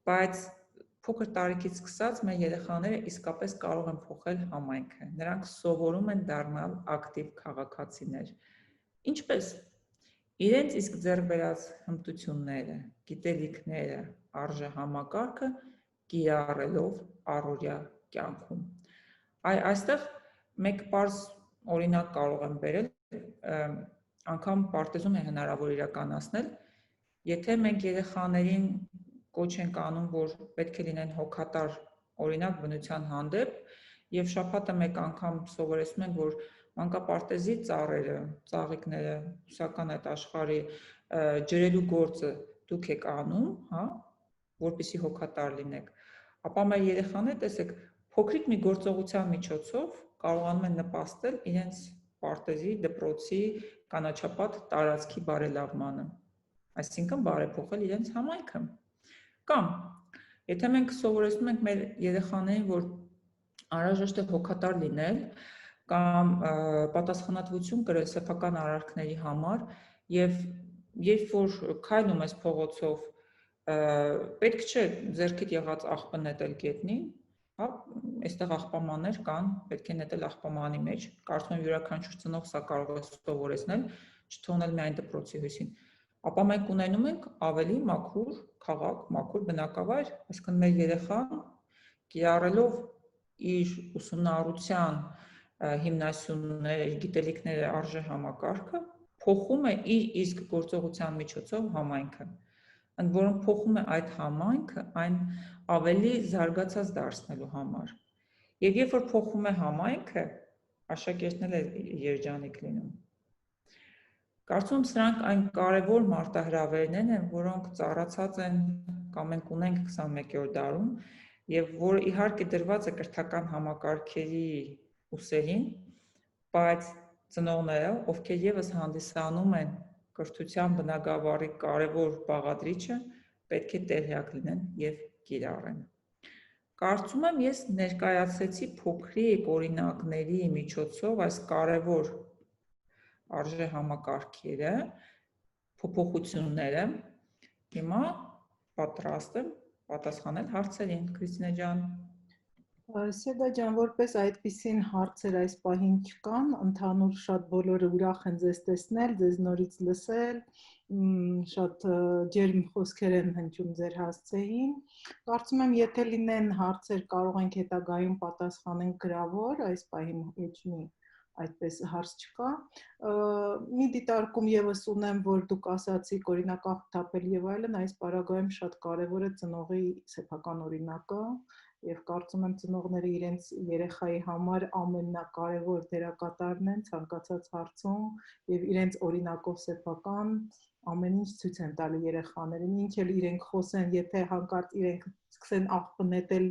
բայց փոքր տարիքից սկսած մեր երեխաները իսկապես կարող են փոխել համայնքը։ Նրանք սովորում են դառնալ ակտիվ քաղաքացիներ։ Ինչպես իրենց իսկ ձեռք բերած հմտությունները, գիտելիքները, արժե համակարգը կիրառելով առօրյա կյանքում։ Այստեղ մեկ պարզ օրինակ կարող եմ բերել, անգամ պարտեզում է հնարավոր իրականացնել, եթե մենք երեխաներին կոչ ենք անում, որ պետք է լինեն հոգատար օրինակ բնության հանդեպ, եւ շաբաթը մեկ անգամ սովորեցնում ենք, որ մանկապարտեզի ծառերը, ծաղիկները, բուսական այդ աշխարհի ջրելու գործը դուք եք անում, որպեսզի հոգատար լինեք, ապա մեր երեխաները, տեսեք, փոքրիկ մի գործողության միջոցով կարողանում են նպաստել իրենց պարտեզի, դպրոցի, կանաչապատ տարածքի բարելավմանը, այսինքն բարեփոխել իրենց համայնքը։ Կամ եթե մենք սովորեցնում ենք մեր երեխաներին, որ անհրաժեշտ է հոգատար լինել կամ պատասխանատվություն կրել սեփական արարքների համար, եւ երբ որ քայլում ես փողոցով, պետք չէ ձեռքիդ եղած աղբը նետել գետնին, այստեղ աղբամաններ կան, պետք է նետել աղբամանի մեջ, կարծում եմ յուրաքանչյուր ծնող սա կարող է սովորեցնել, չթողնել միայն դպրոցի հույսին։ Ապա մենք ունենում ենք ավելի մաքուր քաղաք, մաքուր բնակավայր, այսինքն մեր երեխան կիրառելով իր ուսումնառության հիմնասյունները, իր գիտելիքները, արժե համակարգը, փոխում է իր իսկ գործողության միջոցով համայնքը, ընդ որում փոխում է այդ համայնքը այն ավելի զարգացած դարձնելու համար։ Եվ երբ որ փոխում է համայնքը, աշակերտն էլ է երջանիկ լինում։ Կարծում եմ սրանք այն կարևոր մարտահրավերներն են, որոնք ծառացած են կամ մենք ունենք 21-րդ դարում եւ որը իհարկե դրված է կրթական համակարգերի ուսերին, բայց ծնողները, ովքեր եւս հանդիսանում են կրթության բնագավառի կարևոր բաղադրիչը, պետք է տեղյակ լինեն եւ կիրառեն։ Կարծում եմ ես ներկայացրեցի փոքրիկ օրինակների միջոցով այս կարևոր արժե համակարգերը, փոփոխությունները, հիմա պատրաստ եմ պատասխանել հարցերին, Քրիստինե ջան։ Սեդա ջան, որպես այդպիսին հարցեր այս պահին չկան, ընդհանուր շատ բոլորը ուրախ են ձեզ տեսնել, ձեզ նորից լսել, շատ ջերմ խոսքեր են հնչում ձեր հասցեին։ Կարծում եմ, եթե լինեն հարցեր, կարող ենք հետագայում պատասխանենք գրավոր, այս պահին ոչ մի այդպես հարց չկա։ Մի դիտարկում եւս ունեմ, որ դուք ասացիք օրինակ աղթապել եւ այլն, այս պարագայում շատ կարեւոր է ծնողի սեփական օրինակը եւ կարծում եմ ծնողները իրենց երեխայի համար ամենակարևոր դերակատարն են ցանկացած հարցում եւ իրենց օրինակով սեփական ամեն ինչ ցույց են տալի երեխաներին, ինչ էլ իրենք խոսեն, եթե հանկարծ իրենք սկսեն աղբնետել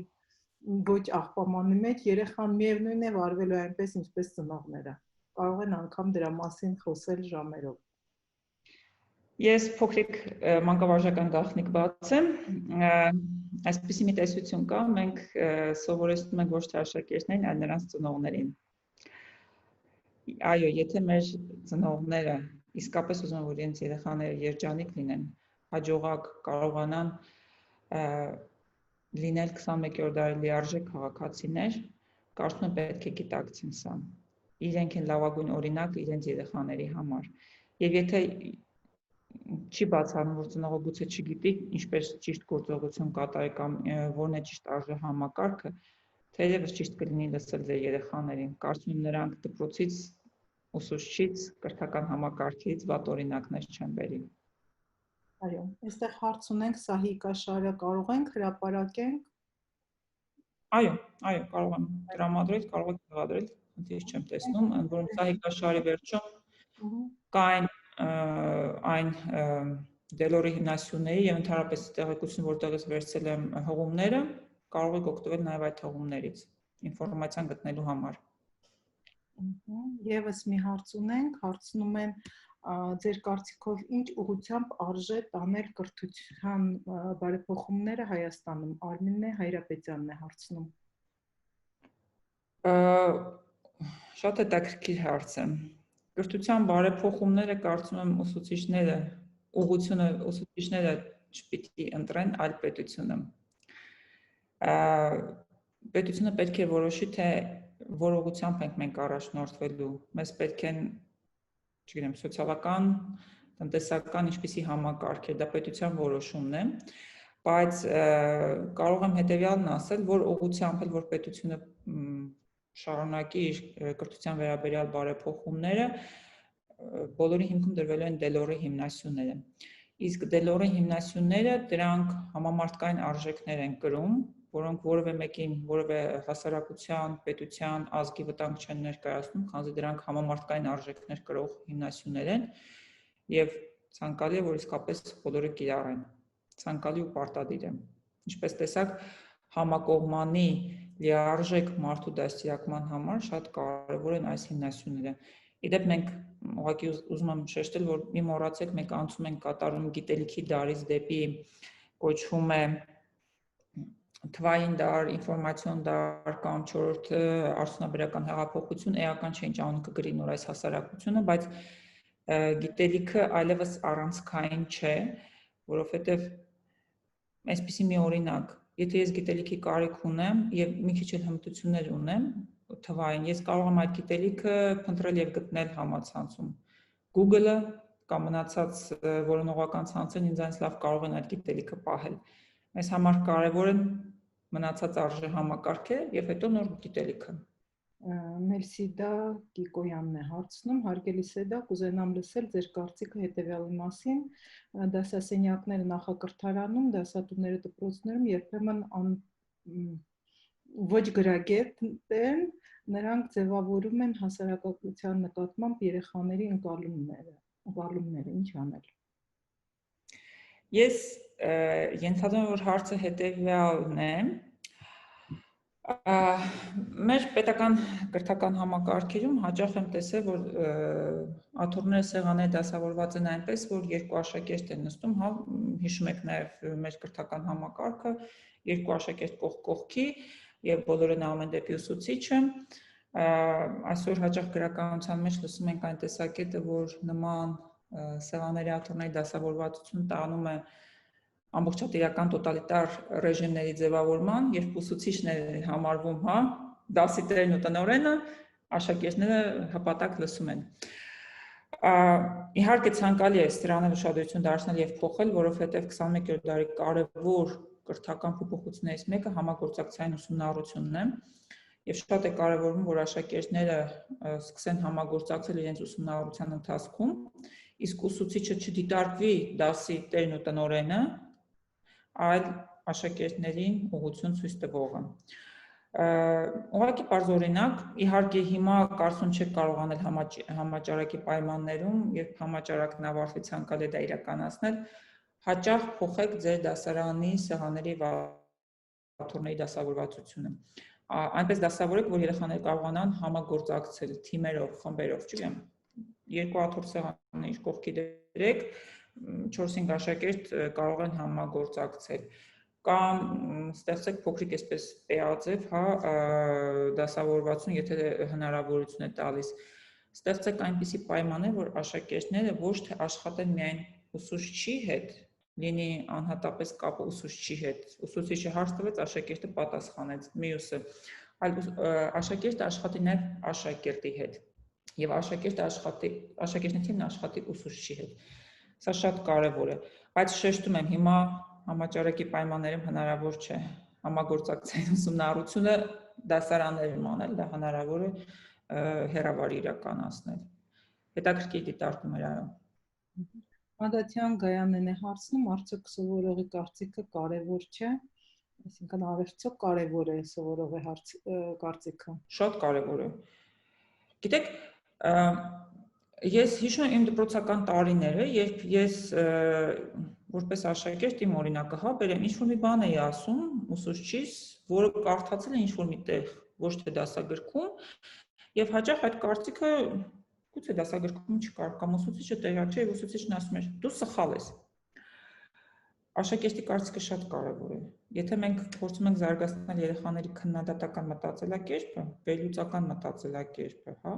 ոչ աղբամանի մեջ, երեխան միևնույն է վարվելու այնպես, ինչպես ծնողները։ Կարող են անգամ դրա մասին խոսել ժամերով։ Ես փոքրիկ մանկավարժական գաղտնիք բացեմ, այսպիսի մի տեսություն կա, մենք սովորեցնում ենք ոչ թե աշակերտներին, այլ նրանց ծնողներին։ Այո, եթե մեր ծնողները իսկապես ուզում են, որ իրենց երեխաները երջանիկ լինեն, հաջողակ կարողանան լինել 21-րդ դարի լիարժեք քաղաքացիներ, կարծում եմ պետք է գիտակցեն սա։ Իրենք են լավագույն օրինակը իրենց երեխաների համար։ Եվ եթե չի բացառում, որ ծնողը գուցե չգիտի ինչպես ճիշտ գործողություն կատարել կամ որն է ճիշտ արժեհամակարգը, թերևս ճիշտ կլինի լսել ձեր երեխաներին։ Կարծում եմ նրանք դպրոցից, ուսուցչից, կրթական համակարգից վատ օրինակներ չեն բերի։ Այո, այստեղ հարց ունենք, Սահի Կաշարը կարող ենք հրապարակենք։ Այո, կարող եմ տրամադրել, կարող եք տեղադրել, խնդիր չեմ տեսնում, ընդ որում Սահի Կաշարի վերջում կա այն Դելորի հիմնասյուների եւ ընդհանրապես տեղեկություն, որտեղից վերցել եմ հղումները, կարող եք օգտվել նաեւ այդ հղումներից ինֆորմացիան գտնելու համար։ Եվս մի հարց ունենք, հարցնում են ձեր կարծիքով ինչ ուղղությամբ արժե տանել կրթության բարեփոխումները Հայաստանում։ Արմինն է, Հայրապետյանն է հարցնում։ Շատ հետաքրքիր հարց է։ Կրթության բարեփոխումները կարծում եմ ուսուցիչները, ուղղությունը ուսուցիչները չպիտի ընտրեն, այլ պետությունը։ Պետությունը պետք է որոշի, թե որ ուղղությամբ ենք մենք առաջնորդվելու։ Մեզ պետք են, չգիտեմ, սոցիալական, տնտեսական ինչպիսի համակարգ է, դա պետության որոշումն է, բայց կարող եմ հետևյալն ասել, որ ուղղությամբ էլ որ պետությունը շարունակի իր կրթության վերաբերյալ բարեփոխումները, բոլորի հիմքում դրվելու են Դելորի հիմնասյուները։ Իսկ Դելորի հիմնասյուները դրանք համամարտկային արժեքներ են կրում, որոնք որևէ մեկին, որևէ հասարակության, պետության, ազգի վտանգ չեն ներկայացնում, քանզի դրանք համամարտկային արժեքներ կրող հիմնասյուներ են, եւ ցանկալի է, որ իսկապես բոլորը կիրառեն, ցանկալի ու պարտադիր է։ Ինչպես տեսակ, համակողմանի լիարժեք մարդու դաստիարակման համար շատ կարևոր են այս հիմնասյուները։ Իդեպ մենք ուղղակի ուզում եմ շեշտել, որ մի մոռացեք, մենք անցում ենք կատարում գիտելիքի դարից դեպի կոչվում է թվային դար, ինֆորմացիոն դար կամ 4-րդ արդյունաբերական հեղափոխություն, էական չէ ինչ անուն կգրի նոր այս հասարակությունը, բայց գիտելիքը այլևս առանցքային չէ, որովհետև այսպիսի մի օրինակ, եթե ես գիտելիքի կարիք ունեմ եւ մի քիչ էլ հմտություններ ունեմ թվային, ես կարող եմ այդ գիտելիքը փնտրել եւ գտնել համացանցում։ Google-ը կամ մնացած որոնողական ցանցերն ինձանից լավ կարող են այդ գիտելիքը պահել։ Մեզ համար կարևոր է մնացած արժեհամակարգը եւ հետո նոր գիտելիքը։ Մելսիդա Կիկոյանն է հարցնում, հարգելի Սեդա, կուզենամ լսել ձեր կարծիքը հետևյալի մասին։ Դասասենյակները նախակրթարանում, դասատուները դպրոցներում երբեմն ոչ գրագետ են, նրանք ձևավորում են հասարակության նկատմամբ երեխաների ընկալումները, ինչ անել։ Ես ենթադրում եմ, որ հարցը հետևյալն է։ Մեր պետական կրթական համակարգերում հաճախ եմ տեսել, որ աթոռները սեղանները դասավորված են այնպես, որ երկու աշակերտ են նստում, հա, հիշում եք նաև մեր կրթական համակարգը, երկու աշակերտ կողք կողքի եւ բոլորը նայում են դեպի ուսուցիչը։ Այսօր հաճախ գրականության մեջ լսում ենք այն տեսակետը, որ նման սեղանների աթոռների դասավորվածություն տանում է ամբողջատիրական տոտալիտար ռեժիմների ձևավորման, երբ ուսուցիչն է համարվում, հա, դասի տերն ու տնօրենը, աշակերտները հպատակ լսում են։ Իհարկե ցանկալի է դրան ուշադրություն դարձնել եւ փոխել, որովհետեւ 21-րդ դարի կարևոր կրթական փոփոխություններից մեկը համագործակցային ուսումնառությունն է։ Եվ շատ է կարևորում, որ աշակերտները սկսեն համագործակցել իրենց ուսումնառության ընթացքում, իսկ ուսուցիչը չդիտարկվի դասի տերն ու տնօրենը, այլ աշակերտներին ուղղություն ցույց տվողը։ Ուղղակի պարզ օրինակ, իհարկե հիմա կարծում չեք կարող անել համաճարակի պայմաններում, երբ համաճարակն ավարտվի ցանկալի է դա իրականացնել, հաճախ փոխեք ձեր դասարանի սեղանների վարորդների դասավորվածությունը։ Այնպես դասավորեք, որ երեխաները կարողանան համագործակցել թիմերով, խմբերով, չգիտեմ, 2 աթոռ սեղան իր կողքի դրեք, 4-5 աշակերտ կարող են համագործակցել, կամ ստեղծեք փոքրիկ այսպես պեաձև, դասավորվածություն, եթե հնարավորություն է տալիս, ստեղծեք այնպիսի պայմաններ, որ աշակերտները ոչ թե աշխատեն միայն ուսուցչի հետ, լինի անհատապես կապը ուսուցչի հետ, ուսուցիչը հարց տվեց, աշակերտը պատասխանեց, մյուսը, այլ աշակերտը աշխատի նաև աշակերտի հետ եւ աշակերտի թիմն աշխատի ուսուցչի հետ։ Սա շատ կարեւոր է, բայց շեշտում եմ, հիմա համաճարակի պայմաններում հնարավոր չէ համագործակցել ուսումնառությունը դասարաններում անել, դա հնարավոր է հեռավար իրականացնել։ Հետաքրքիր դիտարկում էր այո։ Ադատյան Գայանեն է հարցնում, արդյոք սովորողի կարծիքը կարևոր չէ, այսինքն արդյոք կարևոր է սովորողի կարծիքը։ Շատ կարևոր է։ Գիտեք, ես հիշում եմ իմ դպրոցական տարիները, երբ ես որպես աշակերտ իմ օրինակը բերեմ, ինչ-որ մի բան էի ասում ուսուցչիս, որը կարդացել է ինչ-որ մի տեղ, ոչ թե դասագրքում, եւ հաճախ այդ կարծիքը գուցե դասագրքում չկար, կամ ուսուցիչը տեղյակ չէ, եւ ուսուցիչն ասում էր՝ դու սխալ ես։ Աշակերտի կարծիքը շատ կարևոր է։ Եթե մենք փորձում ենք զարգացնել երեխաների քննադատական մտածելակերպը, վերլուծական մտածելակերպը,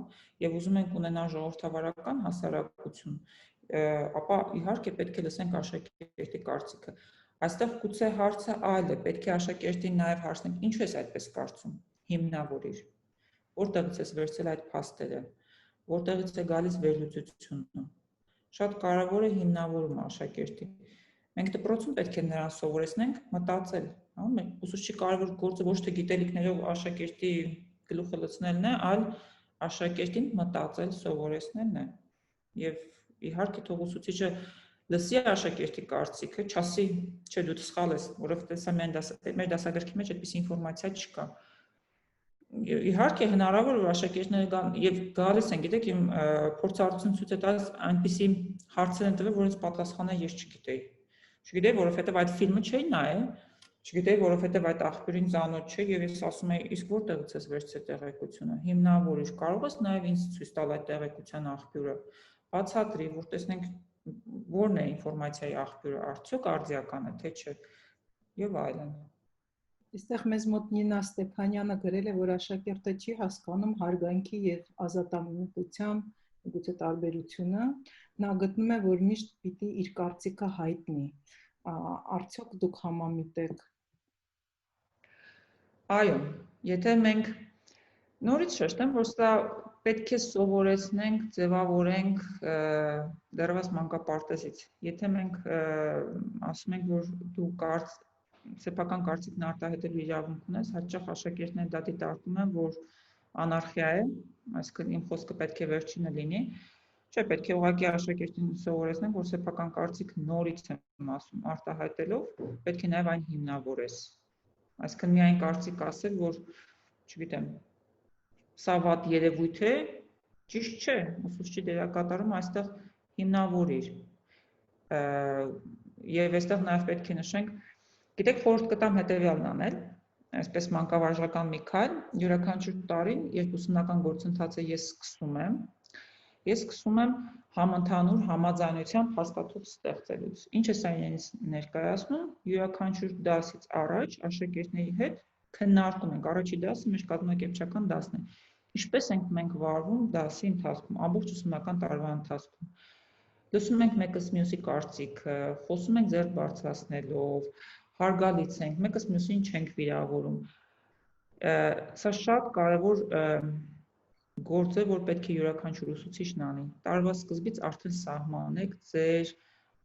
եւ ուզում ենք ունենալ ժողովրդավարական հասարակություն, ապա իհարկե պետք է լսենք աշակերտի կարծիքը։ Այստեղ գուցե հարցը այլ է, պետք է աշակերտին նաեւ հարցնենք, ինչու ես այդպես կարծում, հիմնավորիր, որտեղից ես վերցրել այդ փաստերը, որտեղից է գալիս վերլուծությունը։ Շատ կարևոր է հիմնավորումը աշակերտի։ Մենք դպրոցում պետք է նրան սովորեցնենք մտածել, ուսուցչի կարևոր գործը ոչ թե գիտելիքներով աշակերտի գլուխը լցնելն է, այլ աշակերտին մտածել սովորեցնելն է։ Եվ իհարկե թող ուսուցիչը լսի աշակերտի կարծիքը, չասի, չէ դու սխալ ես, որովհետեւ սա մեր դասագրքի մեջ այդպիսի ինֆորմացիա չկա։ Իհարկե հնարավոր է որ աշակերտները գան եւ գալիս են, գիտեք, իմ փորձառությունը ցույց է տալիս այնպիսի հարցեր են տվել, որոնց պատասխանը ես չգիտեի։ Չգիտեի, որովհետեւ այդ ֆիլմը չէի նայել, չգիտեի, որովհետեւ այդ աղբյուրին ծանոթ չէ եւ ես ասում եի, իսկ որտեղից ես վերցրել տեղեկությունը։ Հիմնավորիր, կարող ես նաեւ ինձ ցույց տալ այդ տեղեկության աղբյուրը։ Բացատրի, որ տեսնենք որն է ինֆորմացիայի աղբյուրը, արդյոք արդիական է, թե չէ, եւ այլն։ Այստեղ մեզ մոտ Նինա Ստեփանյանը գրել է, որ աշակերտը չի հասկանում հարգանքի եւ ազատամտության գուցե տարբերությունը, նա գտնում է, որ միշտ պիտի իր կարծիքը հայտնի։ Արդյոք դուք համամիտ եք։ Այո, եթե մենք նորից շեշտեմ, որ սա պետք է սովորեցնենք, ձևավորենք դեռևս մանկապարտեզից։ Եթե մենք ասում ենք, որ դու սեփական կարծիքն արտահայտելու իրավունք ունես, հաճախ աշակերտները դա դիտարկում են, որ անարխիա է, այսինքն իմ խոսքը պետք է վերջինը լինի։ Չէ, պետք է ուղղակի աշակերտին սովորեցնենք, որ սեփական կարծիք նորից եմ ասում, արտահայտելով, պետք է նաև այն հիմնավորես։ Այսինքն միայն կարծիք ասել, որ, չգիտեմ, սա վատ երևույթ է, ճիշտ չէ, ուսուցչի դերակատարում այստեղ հիմնավորիր։ Եվ այստեղ նաև պետք է նշենք, գիտեք, խորհուրդ կտամ հետևյալն անել, այսպես մանկավարժական մի քայլ, յուրաքանչյուր տարին, երբ ուսումնական գործընթացը ես սկսում եմ համընդհանուր համաձայնությամբ հաստատող ստեղծելուց։ Ինչ է սա իրենից ներկայացնում, յուրաքանչյուր դասից առաջ աշակերտների հետ քննարկում ենք, առաջի դասը մեր կազմակերպչական դասն է։ Ինչպես ենք մենք վարվում դասի ընթացքում, ամբողջ ուսումնական տարվա ընթացքում։ Լսում ենք մեկս մյուսի կարծիքը, խոսում ենք ձեռք բարձրացնելով, հարգալից ենք, մեկս մյուսին չենք վիրավորում։ Սա շատ կարևոր գործ է, որ պետք է յուրաքանչյուր ուսուցիչն անի։ Տարվա սկզբից արդեն սահմանեք ձեր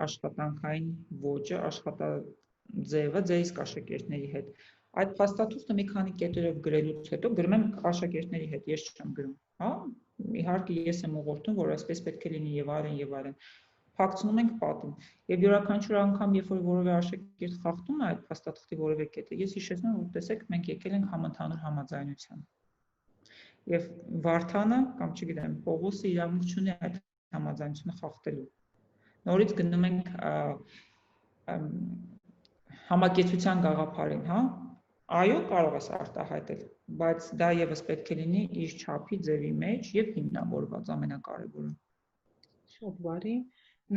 աշխատանքային ոճը, աշխատաձևը ձեր իսկ աշակերտների հետ։ Այդ փաստաթուղթը մի քանի կետերով գրելուց հետո գրում եմ աշակերտների հետ, ես չեմ գրում, հա։ Իհարկե ես եմ ուղղորդում, որ այսպես պետք է լինի եւ այլն եւ այլն։ Փակցնում ենք պատում։ Եվ յուրաքանչյուր անգամ, երբ որ որևէ աշակերտ խախտում է այդ փաստաթղթի որևէ կետը, ես հիշեցնում եմ, որ տեսեք, մենք եկել ենք համընդհանուր համաձայնության։ Եվ Վարդանը կամ չգիտեմ, Պողոսը իրավունք չունի այդ համաձայնությունը խախտելու։ Նորից գնում ենք համակեցության գաղափարին, հա։ Այո, կարող ես արտահայտել, բայց դա եւս պետք է լինի իր չափի ձևի մեջ եւ հիմնավորված ամենակարևորը։ Շատ բարի։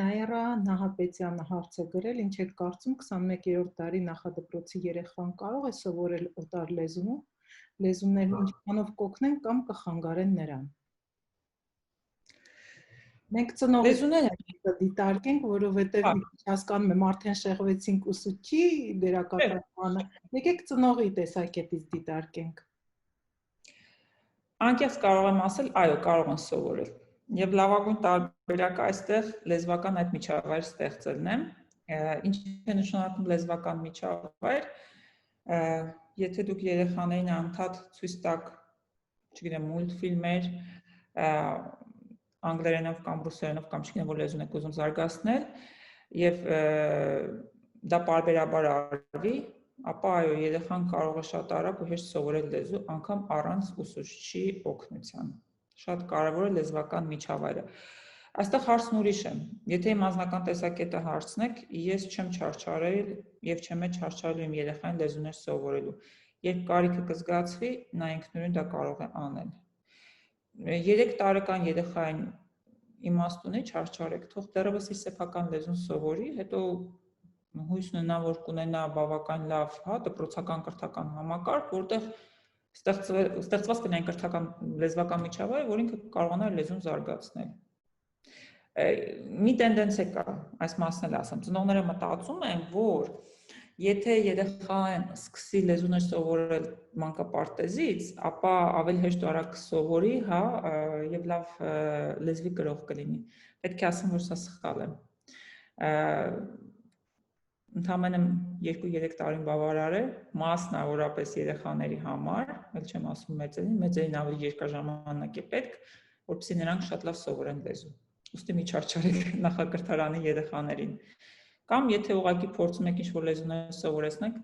Նաիրա Նահապետյանը հարց է գրել, ինչ եք կարծում 21-րդ դարի նախադպրոցի երեխան կարող է սովորել օտար լեզու, լեզուներն ինչքանով կօգնեն կամ կխանգարեն նրան։ Մենք ծնողի դիտարկենք, որովհետև հասկանում եմ արդեն շեղվեցինք ուսուցչի դերակատարությանը, եկեք ծնողի տեսակետից դիտարկենք։ Անկեղծ կարող եմ ասել, այո, կարող են սովորել։ Եվ լավագույն տարբերակը այստեղ լեզվական այդ միջավայր ստեղծելն է։ Ինչ է նշանակում լեզվական միջավայր, եթե դուք երեխաներին անդադ ցույց տաք, չգիտեմ, մուլտֆիլմեր, անգլերենով կամ ռուսերենով կամ չգիտեմ որ լեզուն եք ուզում զարգացնել, եւ դա պարբերաբար արվի, ապա այո, երեխան կարող է շատ արագ ու հեշտ սովորել լեզու, անգամ առանց ուսուցչի օգնության։ Շատ կարևոր է լեզվական միջավայրը։ Այստեղ հարցն ուրիշ է։ Եթե իմ անձնական տեսակետը հարցնեք, ես չեմ չարչարել եւ չեմ չարչարելու իմ երեխային լեզուներ սովորելու։ Երբ կարիքը կզգացվի, նա ինքնուրույն դա կարող է անել։ 3 տարեկան երեխային իմաստ ունի չարչարեք, թող դեռևս իր սեփական լեզուն սովորի, հետո հույս ունենա, որ կունենա բավական լավ, հա, դպրոցական կրթական համակարգ, որտեղ ստեղծված կլինի այն կրթական լեզվական միջավայրը, որ ինքը կարողանա լեզուն զարգացնել։ Մի տենդենսիա կա, այս մասն էլ ասեմ, ծնողները մտածում են, որ եթե երեխան սկսի լեզուներ սովորել մանկապարտեզից, ապա ավելի հեշտ ու արագ կսովորի, հա, եւ լավ լեզվի կրող կլինի։ Պետք է ասեմ, որ սա սխալ է։ Ընդամենը 2-3 տարին բավարար է, մասնավորապես երեխաների համար, ել չեմ ասում մեծերին ավելի երկար ժամանակ է պետք, որպեսզի նրանք շատ լավ սովորեն լեզու։ Ուստի մի չարչարեք նախակրթարանի երեխաներին։ Կամ եթե ուղղակի փորձում եք ինչ-որ լեզուներ սովորեցնեք,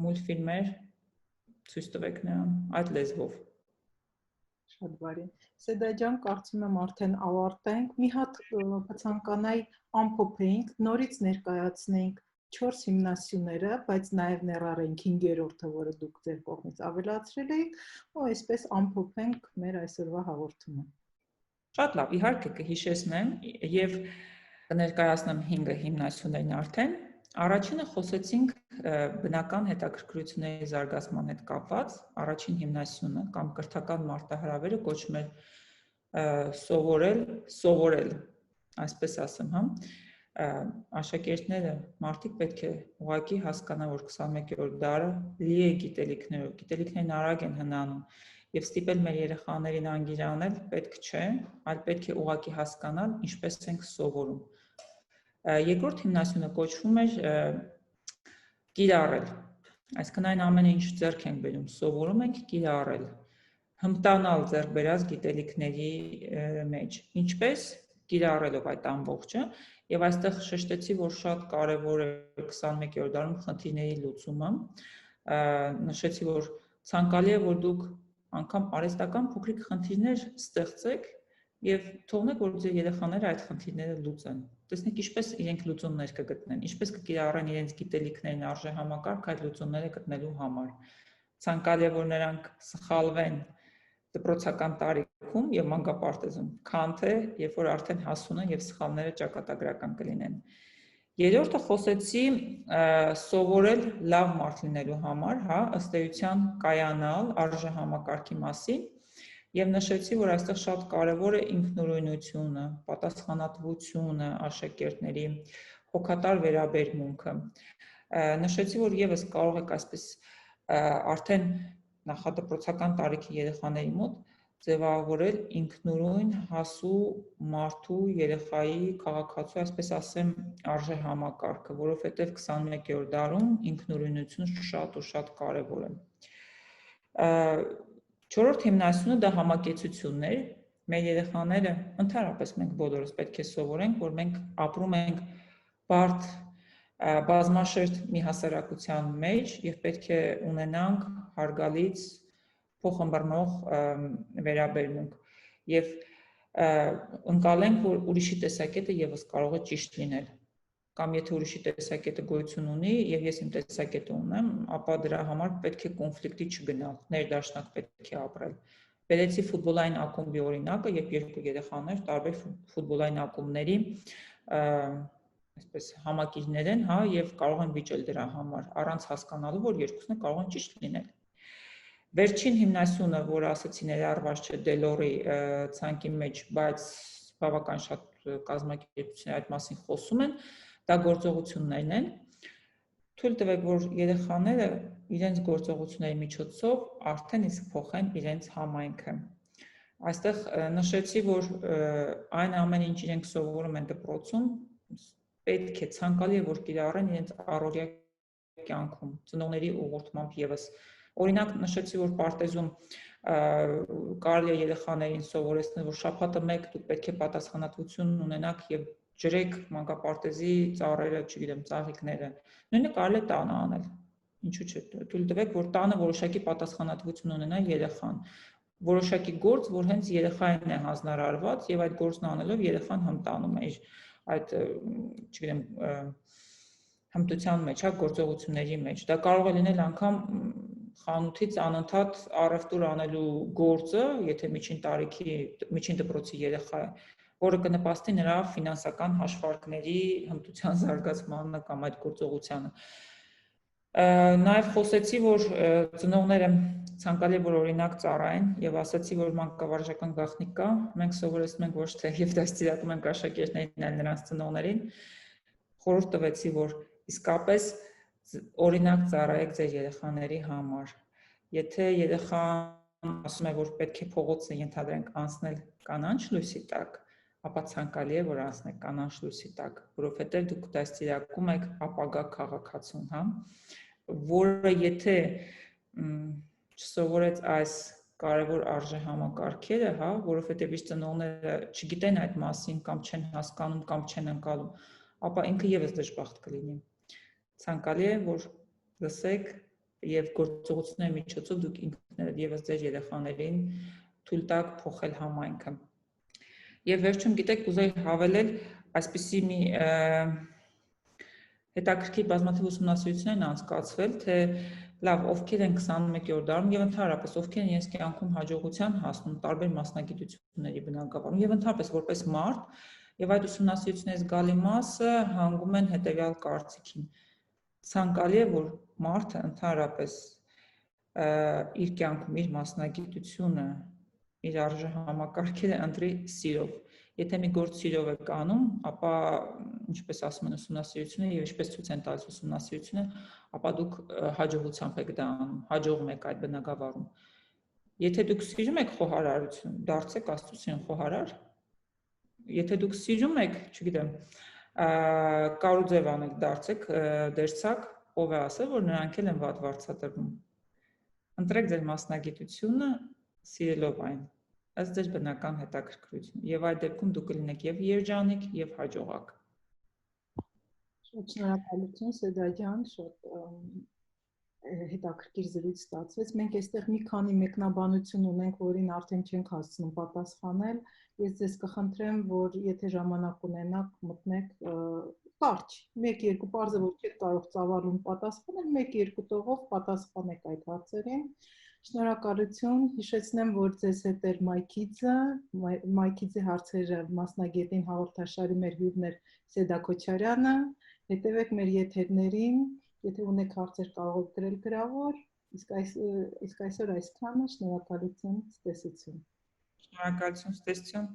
մուլտֆիլմեր ցույց տվեք նրան այդ լեզվով։ Շատ բարի։ Սեդա ջան, կարծում եմ արդեն ավարտենք։ Մի հատ կցանկանայի ամփոփեինք, նորից ներկայացնենք 4 հիմնասյուները, բայց նաև ներառենք 5-րդը, որը դուք ձեր կողմից ավելացրել եք, ու այսպես ամփոփենք մեր այսօրվա հաղորդումը։ Շատ լավ, իհարկե կհիշեցնեմ եւ կներկայացնեմ 5 հիմնասյուներն արդեն։ Առաջինը խոսեցինք բնական հետաքրքրությունների զարգացման հետ կապված, առաջին հիմնասյունը կամ կրթական մարտահրավերը կոչվում է սովորել, այսպես ասեմ, հա։ Աշակերտները, մարդիկ պետք է ուղղակի հասկանան, որ 21-րդ դարը լի է գիտելիքներով, գիտելիքներն արագ են հնանում, եւ ստիպել մեր երեխաներին անգիրանել պետք չէ, այլ պետք է ուղղակի հասկանալ, ինչպես ենք սովորում։ Երկրորդ հիմնասյունը կոչվում է կիրառել, այսինքն այն ամենը, ինչ ձեռք ենք բերում, սովորում ենք կիրառել, հմտանալ ձեռք բերած գիտելիքների մեջ, ինչպես կիրառելով այդ ամբողջը, եւ այստեղ շեշտեցի, որ շատ կարեւոր է 21-րդ դարում խնդիրների լուծումը, նշեցի, որ ցանկալի է, որ դուք անգամ արհեստական փոքրիկ խնդիրներ ստեղծեք եւ թողնեք, որ ձեր երեխաները այդ խնդիրները լուծեն։ Տեսնեք ինչպես իրենք լուծումներ կգտնեն, ինչպես կկիրառեն իրենց գիտելիքներն արժեհամակարգ այդ լուծումները գտնելու համար։ Ցանկալի է, որ նրանք սխալվեն դպրոցական տարիքում եւ մանկապարտեզում, քան թե երբ որ արդեն հասուն են եւ սխալները ճակատագրական կլինեն։ Երրորդը խոսեցի սովորել լավ մարդ լինելու համար, հա, ըստ էության կայանալ արժեհամակարգի մասին եւ նշեցի, որ այստեղ շատ կարեւոր է ինքնուրույնությունը, պատասխանատվությունը աշակերտների, հոգատար վերաբերմունքը։ Նշեցի, որ եւս կարող եք այսպես արդեն նախադպրոցական տարիքի երեխաների մոտ ձևավորել ինքնուրույն հասու մարդու երեխայի քաղաքացու, այսպես ասեմ, արժե համակարգը, որովհետև 21-րդ դարում ինքնուրույնություն շատ ու շատ կարևոր է։ Չորրորդ հիմնասյունը դա համակեցությունն էր։ Մեր երեխաները, ընդհանրապես մենք բոլորս պետք է սովորենք, որ մենք ապրում ենք բարդ բազմաշերտ մի հասարակության մեջ եւ պետք է ունենանք հարգալից փոխըմբռնող վերաբերմունք եւ ընկալենք, որ ուրիշի տեսակետը եւս կարող է ճիշտ լինել, կամ եթե ուրիշի տեսակետը գոյություն ունի եւ ես իմ տեսակետը ունեմ, ապա դրա համար պետք է կոնֆլիկտի չգնալ, ներդաշնակ պետք է ապրել։ Բերեցի ֆուտբոլային ակումբի օրինակը, երբ երկու երեխաներ տարբեր ֆուտբոլային ակումբների այսպես համակիրներ են, հա, եւ կարող են վիճել դրա համար, առանց հասկանալու, որ երկուսն կարող են ճիշտ լինել։ Վերջին հիմնասյունը, որը ասացի ներառված չէ Դելորի ցանկի մեջ, բայց բավական շատ կազմակերպություններ այդ մասին խոսում են, դա գործողություններն են։ Թույլ տվեք, որ երեխաները իրենց գործողությունների միջոցով արդեն իսկ փոխեն իրենց համայնքը։ Այստեղ նշեցի, որ այն ամեն ինչ իրենք սովորում են դպրոցում, պետք է ցանկալի է, որ կիրառեն իրենց առօրյա կյանքում, ծնողների ուղղորդմամբ եւս։ Օրինակ նշեցի, որ պարտեզում կարելի է երեխաներին սովորեցնել, որ շաբաթը մեկ դուք պետք է պատասխանատվություն ունենաք եւ ջրեք մանկապարտեզի ծառերը, չգիտեմ, ծաղիկները։ Նույնը կարելի է տանը անել։ Ինչու՞ չէ, թույլ տվեք, որ տանը որոշակի պատասխանատվություն ունենա երեխան։ Որոշակի գործ, որ հենց երեխային է հանձնարարված եւ այդ գործն անելով երեխան հմտանում է իր այդ, չգիտեմ, հմտության մեջ, հա, գործողությունների մեջ։ Դա կարող է լինել անգամ խանութից անընդհատ առևտուր անելու գործը, եթե միջին դպրոցի երեխա է, որը կնպաստի նրա ֆինանսական հաշվարկների հմտության զարգացմանը կամ այդ գործողությանը։ Նաև խոսեցի, որ ծնողները ցանկալի է, որ օրինակ ծառայեն եւ ասացի, որ մանկավարժական գաղտնիք կա, մենք սովորեցնում ենք ոչ թե եւ դաստիարակում ենք աշակերտներին, այլ նրանց ծնողներին։ Խորհուրդ տվեցի, որ իսկապես օրինակ ծառայեք ձեր երեխաների համար։ Եթե երեխան ասում է, որ պետք է փողոցը ենթադրենք անցնել կանաչ լույսի տակ, ապա ցանկալի է, որ անցնեք կանաչ լույսի տակ, որովհետև դուք դաստիարակում եք ապագա քաղաքացուն, հա, որը եթե չսովորեց այս կարևոր արժե համակարգերը, հա, որովհետև իր ծնողները չգիտեն այդ մասին կամ չեն հասկանում կամ չեն ընկալում, ապա ինքը եւս դժբախտ կլինի։ Ցանկալի է, որ լսեք եւ գործողությունների միջոցով դուք ինքներդ եւս ձեր երեխաներին թույլ տաք փոխել համայնքը։ Եվ վերջում, գիտեք, կուզեի հավելել այսպիսի մի հետաքրքիր բազմաթիվ ուսումնասիրություններ են անցկացվել, թե լավ, ովքեր են 21-րդ դարում եւ ընդհանրապես ովքեր են իրենց կյանքում հաջողության հասնում տարբեր մասնագիտությունների բնագավառում եւ ընդհանրապես որպես մարդ, եւ այդ ուսումնասիրությունների զգալի մասը հանգում են հետեւյալ կարծիքին. ցանկալի է, որ մարդը ընդհանրապես իր կյանքում իր մասնագիտությունը, իր արժե համակարգերը ընտրի սիրով։ Եթե մի գործ սիրով եք անում, ապա ինչպես ասում են ուսումնասիրությունները եւ ինչպես ցույց են տալիս ուսումնասիրությունները, ապա դուք հաջողությամբ եք դա անում, հաջողում եք այդ բնագավառում։ Եթե դուք սիրում եք խոհարարություն, դարձեք Աստծուն խոհարար։ Եթե դուք սիրում եք, չգիտեմ, կարուձև անեք, դարձեք դերձակ, ով է ասել, որ նրանք էլ են վատ վարձատրվում։ Ընտրեք ձեր մասնագիտությունը սիրելով այն, ըստ ձեր բնական հետաքրքրությունը, եւ այդ դեպքում դուք կլինեք եւ երջանիկ, եւ հաջողակ։ Շատ շնորհակալություն, Սեդա ջան, շատ հետաքրքիր զրույց ստացվեց։ Մենք այստեղ մի քանի մեկնաբանություն ունենք, որին արդեն չենք հասցնում պատասխանել։ Ես ձեզ կխնդրեմ, որ եթե ժամանակ ունենաք, մտնեք կարճ, 1-2 պարզը, որ չեք կարող ծավալուն պատասխանել, 1-2 տողով պատասխանեք այդ հարցերին։ Շնորհակալություն, հիշեցնեմ, որ ձեզ հետ էր Մայքիձի հարցերը մասնագետին հաղորդաշարի մեր հյուրն էր Սեդա Քոչարյանը։ Հետևեք մեր եթերներին, եթե ունեք հարցեր կարող եք գրել գրավոր, իսկ այսօր այսքանը, շնորհակալություն, ցտեսություն։ Շնորհակալություն, ցտեսություն։